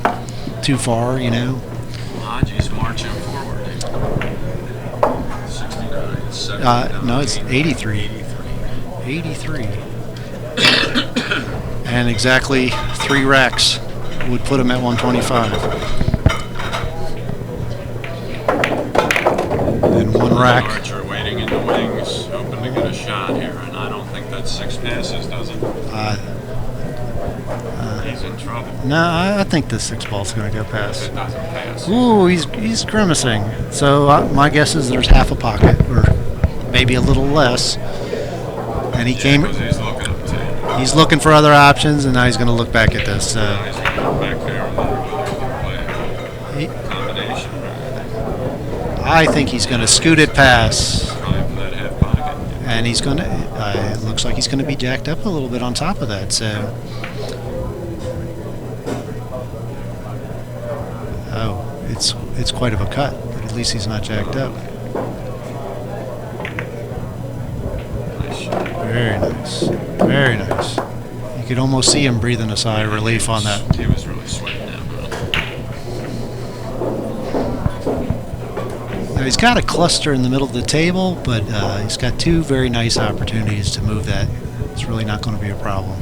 too far, Huidji's marching forward. 69, 79. No, it's 83. 83. And exactly 3 racks would put him at 125. And 1 rack. Archer waiting in the wings, hoping to get a shot here, and I don't think that's 6 passes, does it? He's in trouble. No, I think the 6 ball's going to go past. It doesn't pass. Ooh, he's grimacing. So my guess is there's half a pocket, or maybe a little less. And he came. He's looking up to you. He's looking for other options, and now he's going to look back at this. He's looking back there and wonder whether he can play a combination. I think he's going to scoot it past. Trying for that half pocket. And he's going to. It looks like he's going to be jacked up a little bit on top of that. So. Oh, it's quite of a cut, but at least he's not jacked up. Nice shot. Very nice. Very nice. You could almost see him breathing a sigh of relief on that. He was really sweating that one. Now he's got a cluster in the middle of the table, but he's got 2 very nice opportunities to move that. It's really not going to be a problem.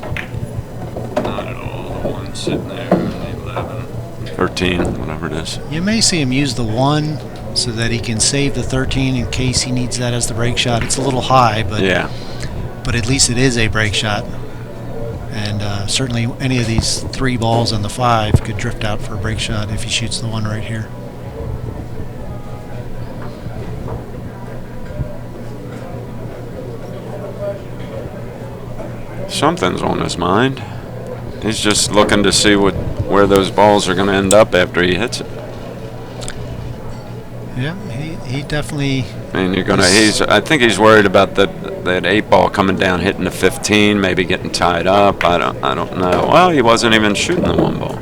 Sitting there, 11, 13, whatever it is. You may see him use the 1 so that he can save the 13 in case he needs that as the break shot. It's a little high, but Yeah. but at least it is a break shot. And certainly any of these 3 balls on the 5 could drift out for a break shot if he shoots the 1 right here. Something's on his mind. He's just looking to see where those balls are going to end up after he hits it. Yeah, he definitely. I mean, I think he's worried about that 8 ball coming down, hitting the 15, maybe getting tied up. I don't know. Well, he wasn't even shooting the 1 ball.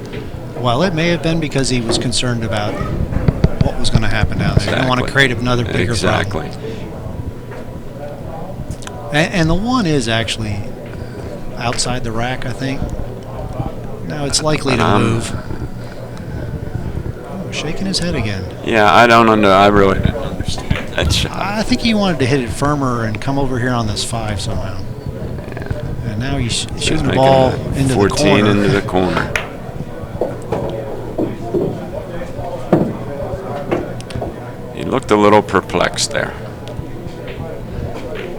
Well, it may have been because he was concerned about what was going to happen down there. He didn't want to create another bigger problem. Exactly. And the 1 is actually outside the rack, I think. Now it's likely to move. Oh, shaking his head again. Yeah, I don't know. I really didn't understand that shot. I think he wanted to hit it firmer and come over here on this 5 somehow. Yeah. And now he's shooting the ball into the 14 corner. into the corner. He looked a little perplexed there.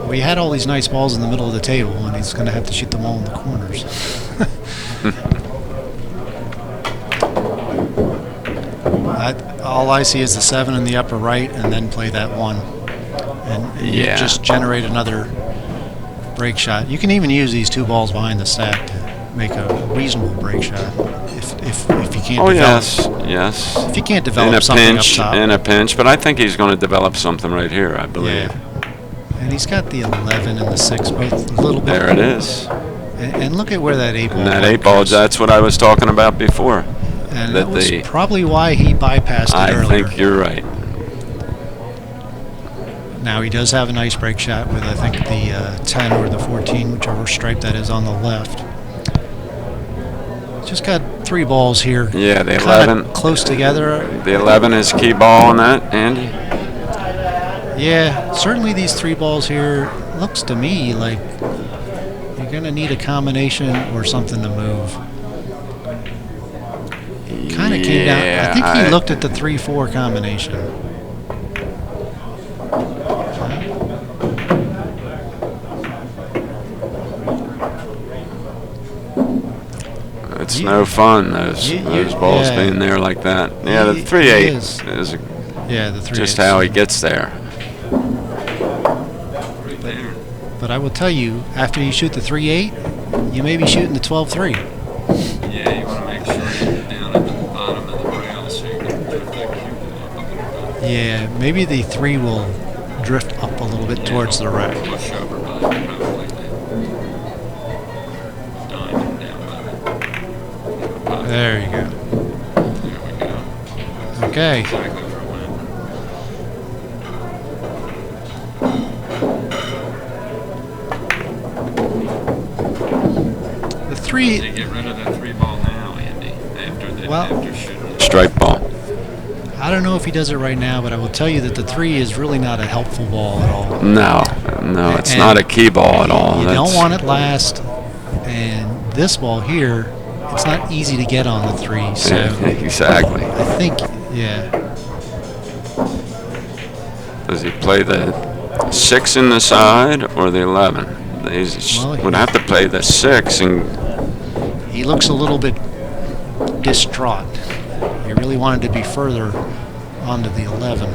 We had all these nice balls in the middle of the table, and he's going to have to shoot them all in the corners. All I see is the 7 in the upper right, and then play that 1, and you just generate another break shot. You can even use these 2 balls behind the stack to make a reasonable break shot if you can't. Oh develop, yes. If you can't develop something up top. In a pinch, but I think he's going to develop something right here, I believe. Yeah. And he's got the 11 and the 6 both a little bit. There it is. And look at where that 8 ball. And that 8 ball, that's what I was talking about before. And that was probably why he bypassed it earlier. I think you're right. Now he does have a nice break shot with, I think, the 10 or the 14, whichever stripe that is on the left. Just got 3 balls here. Yeah, the 11. Close together. The 11 is key ball on that, Andy? Yeah, certainly these 3 balls here looks to me like you're going to need a combination or something to move. Kind of came down. I think he looked at the 3-4 combination. It's no fun, those balls being there like that. Yeah, the 3-8 is the 3-8 just how he gets there. But I will tell you, after you shoot the 3-8, you may be shooting the 12-3. Yeah, you want to make sure you're down at the bottom of the rail so you can drift that cue ball up a little bit. Yeah, maybe the 3 will drift up a little bit towards the rack. Push over by probably the diamond down by the There you go. There we go. Okay. Exactly where it went. The 3. They get rid of that 3 ball now, Andy, after shooting the stripe ball. I don't know if he does it right now, but I will tell you that the 3 is really not a helpful ball at all. No, it's not a key ball at all. You don't want it last, and this ball here, it's not easy to get on the 3. So exactly. I think, yeah. Does he play the 6 in the side or the 11? He would have to play the 6, and he looks a little bit distraught. He really wanted to be further onto the 11.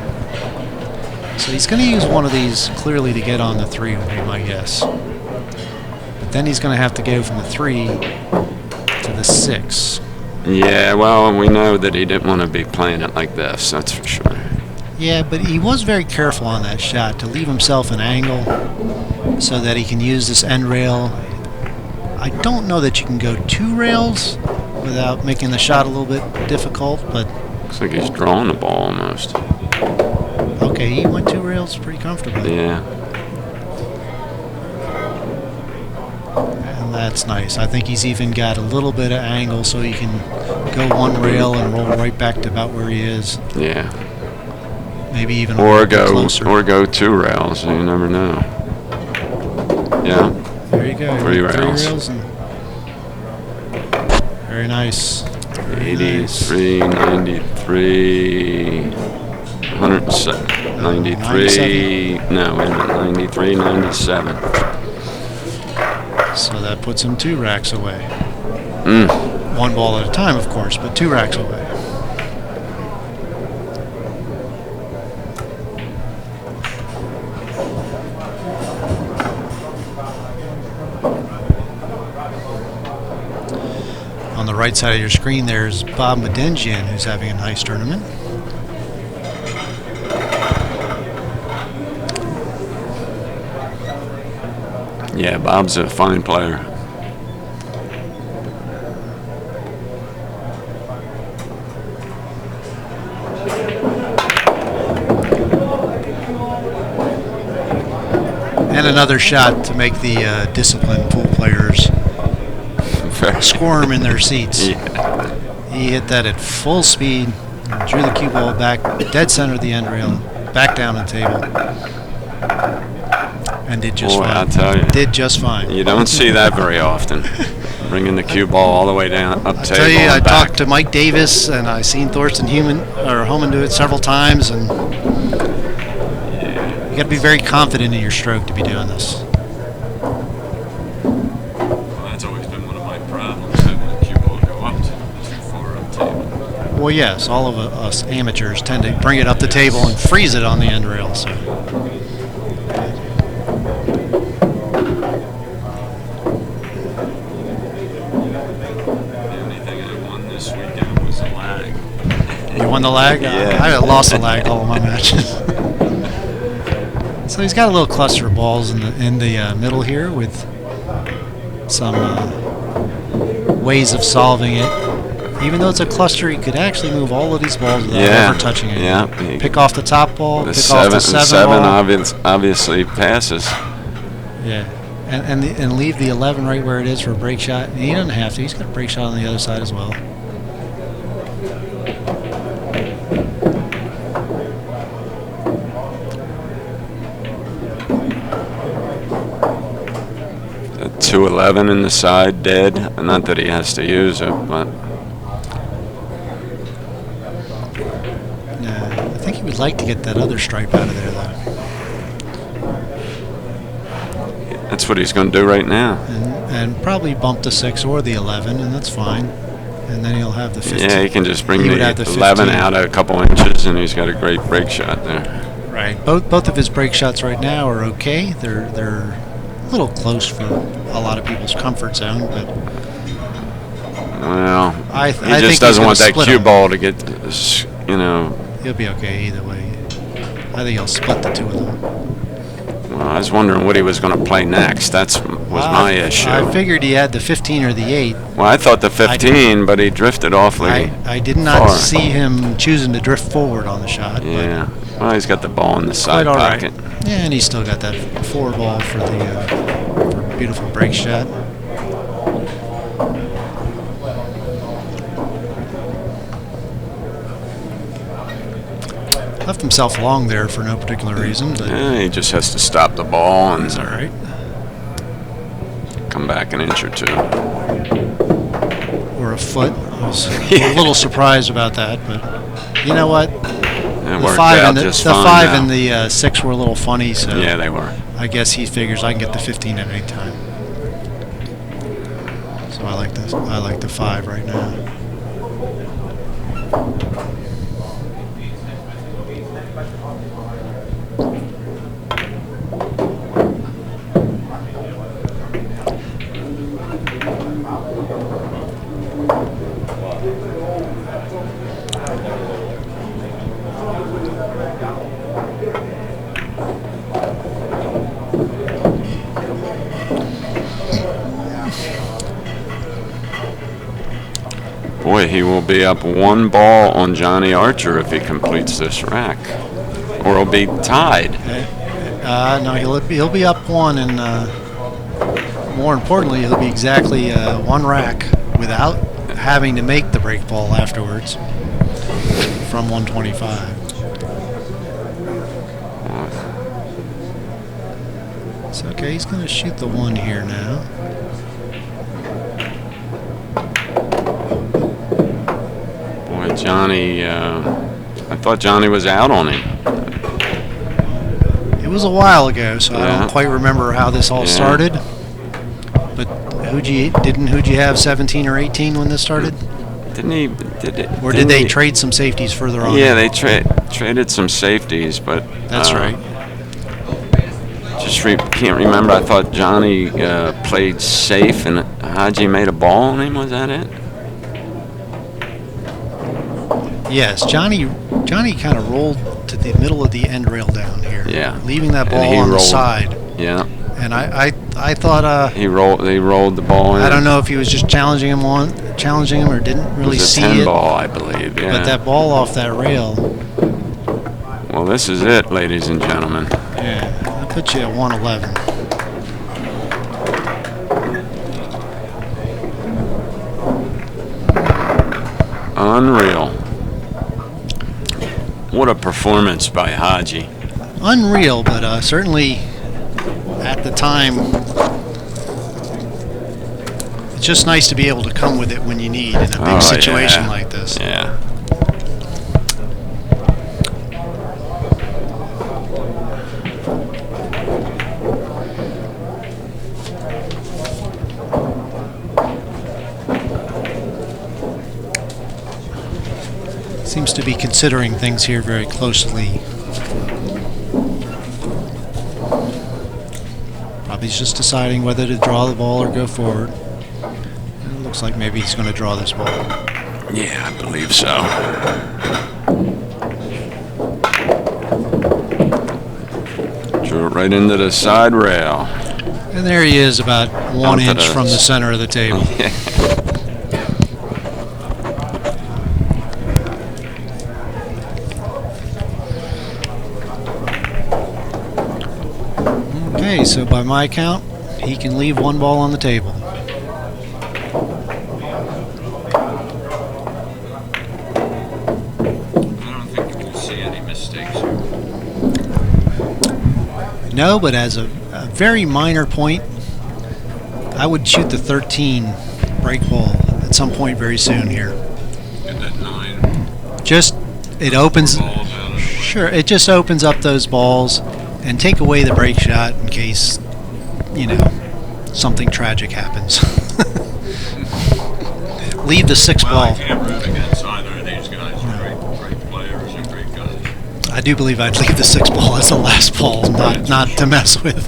So he's going to use one of these clearly to get on the 3 would be my guess. But then he's going to have to go from the 3 to the 6. Yeah, well, we know that he didn't want to be playing it like this, that's for sure. Yeah, but he was very careful on that shot to leave himself an angle so that he can use this end rail. I don't know that you can go 2 rails without making the shot a little bit difficult, but... Looks like he's drawing the ball almost. Okay, he went 2 rails pretty comfortably. Yeah. And that's nice. I think he's even got a little bit of angle so he can go 1 rail and roll right back to about where he is. Yeah. Maybe even a little bit closer. Or go 2 rails, you never know. Yeah. There you go. 3 rails. 3 rails and there Very nice. Very nice. 83, 93, 193. No, wait a minute. 93, 97. So that puts him 2 racks away. Mm. 1 ball at a time, of course, but 2 racks away. On the right side of your screen, there's Bob Medenjian, who's having a nice tournament. Yeah, Bob's a fine player. And another shot to make the disciplined pool players squirm in their seats. Yeah. He hit that at full speed, drew the cue ball back dead center of the end rail, back down the table, and did just fine. I tell you. Did just fine. You don't see that very often. Bringing the cue ball all the way down up I table tell you, I and back. talked to Mike Davis, and I seen Thorsten Homan do it several times, and you got to be very confident in your stroke to be doing this. That's always been one of my problems, having the cue ball go up too far up table. Well, yes, all of us amateurs tend to bring it up the table and freeze it on the end rail. So. You won the lag? Yeah. I lost the lag all of my matches. So he's got a little cluster of balls in the middle here with some ways of solving it. Even though it's a cluster, he could actually move all of these balls without ever touching it. Yeah. Pick off the top ball, The pick off the 7 ball. Obviously passes. Yeah. And leave the 11 right where it is for a break shot. And he doesn't have to. He's got a break shot on the other side as well. A 211 in the side, dead. Not that he has to use it, but I think he would like to get that other stripe out of there, though. that's what he's going to do right now. And probably bump the 6 or the 11, and that's fine. And then he'll have the 15. Yeah, he can just bring He the would have the 11 15. out a couple inches, and he's got a great break shot there. Right. Both of his break shots right now are okay. They're a little close for a lot of people's comfort zone, but Well, I he think just doesn't he's want gonna that split cue them. ball to get, you know. He'll be okay either way. I think he'll split the 2 of them. Well, I was wondering what he was going to play next. Was my issue. I figured he had the 15 or the 8. Well, I thought the 15, but he drifted awfully. I did not far. see him choosing to drift forward on the shot. Yeah. Well, he's got the ball in the side Quite all right. pocket. Yeah, and he's still got that 4 ball for the for a beautiful break shot. Left himself long there for no particular reason, but Yeah, he just has to stop the ball and it's all right. come back an inch or 2. Or a foot. I was a little surprised about that, but you know what? It The worked 5 out and the just 5 fine and now. the 6 were a little funny, so Yeah, they were. I guess he figures I can get the 15 at any time. So I like this. I like the 5 right now. Boy, he will be up 1 ball on Johnny Archer if he completes this rack. Or he'll be tied. No, he'll be up 1, and more importantly, he'll be exactly 1 rack without having to make the break ball afterwards from 125. It's okay. He's going to shoot the 1 here now. Johnny, I thought Johnny was out on him. It was a while ago, so I Yeah. don't quite remember how this all Yeah. started. But didn't Huidji have 17 or 18 when this started? Didn't he? Or did they trade some safeties further on? Yeah, they traded some safeties, but That's right. Just can't remember. I thought Johnny played safe and Huidji made a ball on him. Was that it? Yes, Johnny kind of rolled to the middle of the end rail down here. Yeah. Leaving that And ball he on the rolled. side. Yeah. And I thought They rolled the ball in. I don't know if he was just challenging him or didn't It really was a see 10 it. ball, I believe. Yeah. But that ball off that rail, Well, this is it, ladies and gentlemen. yeah, that puts you at 111. Unreal. What a performance by Huidji. Unreal, but certainly at the time, it's just nice to be able to come with it when you need in a big situation yeah. like this. Yeah. Seems to be considering things here very closely. Probably he's just deciding whether to draw the ball or go forward. And it looks like maybe he's going to draw this ball. Yeah, I believe so. Drew it right into the side rail. And there he is, about 1 Onto inch the- from the center of the table. Okay, so by my count, he can leave one ball on the table. I don't think you will see any mistakes here. No, but as a very minor point, I would shoot the 13 break ball at some point very soon here. Get that 9 Just, it opens, balls out of the way. sure, it just opens up those balls and take away the break shot in case, you know, something tragic happens. Leave the 6 ball. Can't root against either of these guys. Great players and great guys. I do believe I'd leave the 6 ball as the last ball, not to mess with.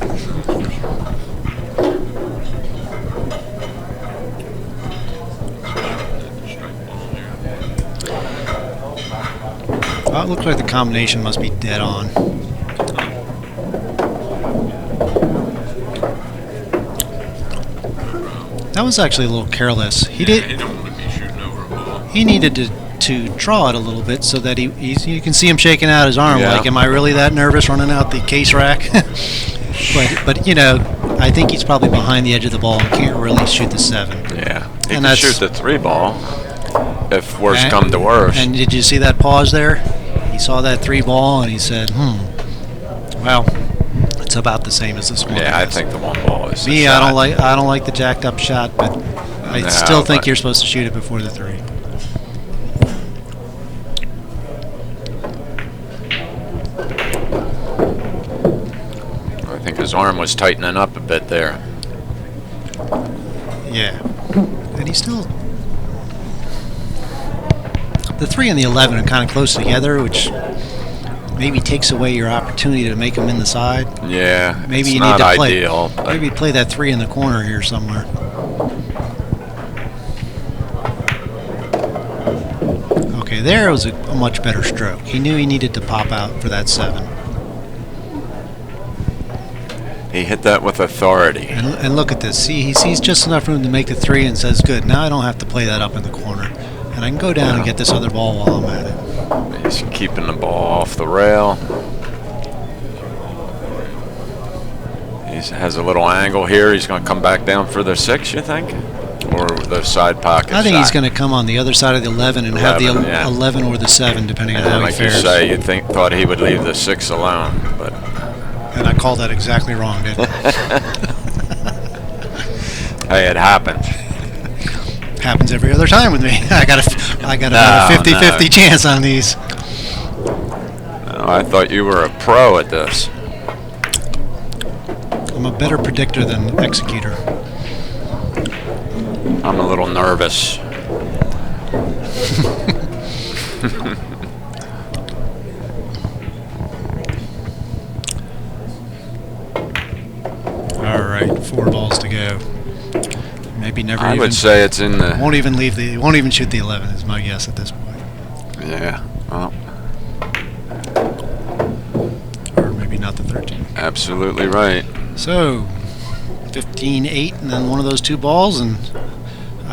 Well, it looks like the combination must be dead on. That was actually a little careless. He He don't want to be shooting over a ball. He needed to draw it a little bit so that you can see him shaking out his arm Yeah. like, am I really that nervous running out the case rack? but you know, I think he's probably behind the edge of the ball and can't really shoot the 7. Yeah. He And can that's- shoot the 3 ball if worse And- come to worse. And did you see that pause there? He saw that 3 ball and he said, well, it's about the same as this one. Yeah, I think the 1 ball is the Me, shot. I don't like the jacked up shot, but I No, still think but- you're supposed to shoot it before the 3. I think his arm was tightening up a bit there. Yeah. And he's still... The 3 and the 11 are kind of close together, which maybe takes away your opportunity to make them in the side. Yeah, Maybe it's you not need to play. ideal. but- Maybe play that 3 in the corner here somewhere. Okay, there was a much better stroke. He knew he needed to pop out for that 7. He hit that with authority. And look at this. See, he sees just enough room to make the 3 and says, good, now I don't have to play that up in the corner. And I can go down and get this other ball while I'm at it. He's keeping the ball off the rail. He has a little angle here. He's going to come back down for the 6, you think? Or the side pocket I think he's shot? going to come on the other side of the 11 and have the 11, yeah. 11 or the 7, depending on And how he like you fares. say, you thought he would leave the 6 alone, but And I called that exactly wrong, didn't I? hey, it happened. Happens every other time with me. I got about a 50-50 chance on these. No, I thought you were a pro at this. I'm a better predictor than executor. I'm a little nervous. All right, 4 balls to go. Maybe never. I even, would say it's in the. Won't even leave the. Won't even shoot the 11. Is my guess at this point. Yeah. Well, Or maybe not the 13. absolutely right. So, 15-8, and then one of those 2 balls, and.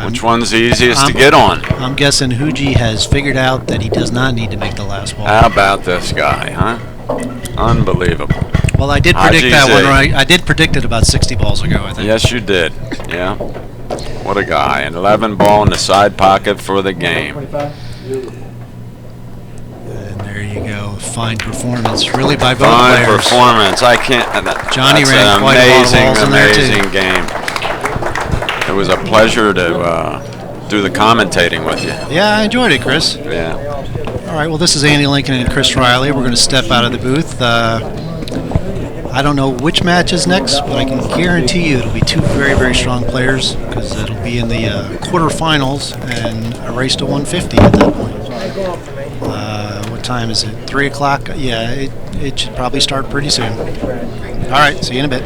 Which one's the easiest to get on? I'm guessing Huidji has figured out that he does not need to make the last ball. How about this guy, huh? Unbelievable. Well, I did predict that one right. I did predict it about 60 balls ago, I think. Yes, you did. Yeah. What a guy. An 11 ball in the side pocket for the game. And there you go. Fine performance, really, by both Fine players. performance. I can't. Johnny that's ran an quite a lot of balls in there, too. amazing game. It was a pleasure to do the commentating with you. Yeah, I enjoyed it, Chris. Yeah. All right, well, this is Andy Lincoln and Chris Riley. We're going to step out of the booth. I don't know which match is next, but I can guarantee you it'll be 2 very, very strong players because it'll be in the quarterfinals and a race to 150 at that point. What time is it? 3 o'clock? Yeah, it should probably start pretty soon. All right, see you in a bit.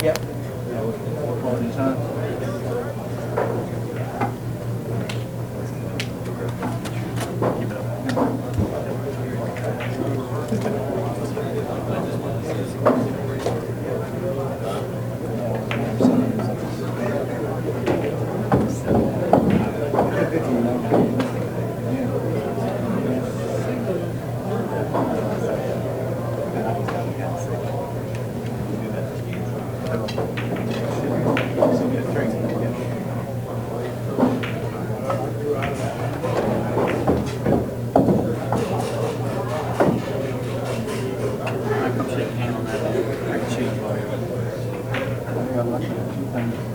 Yep. I can shake a hand on that. I can change volume. I got lucky a few times.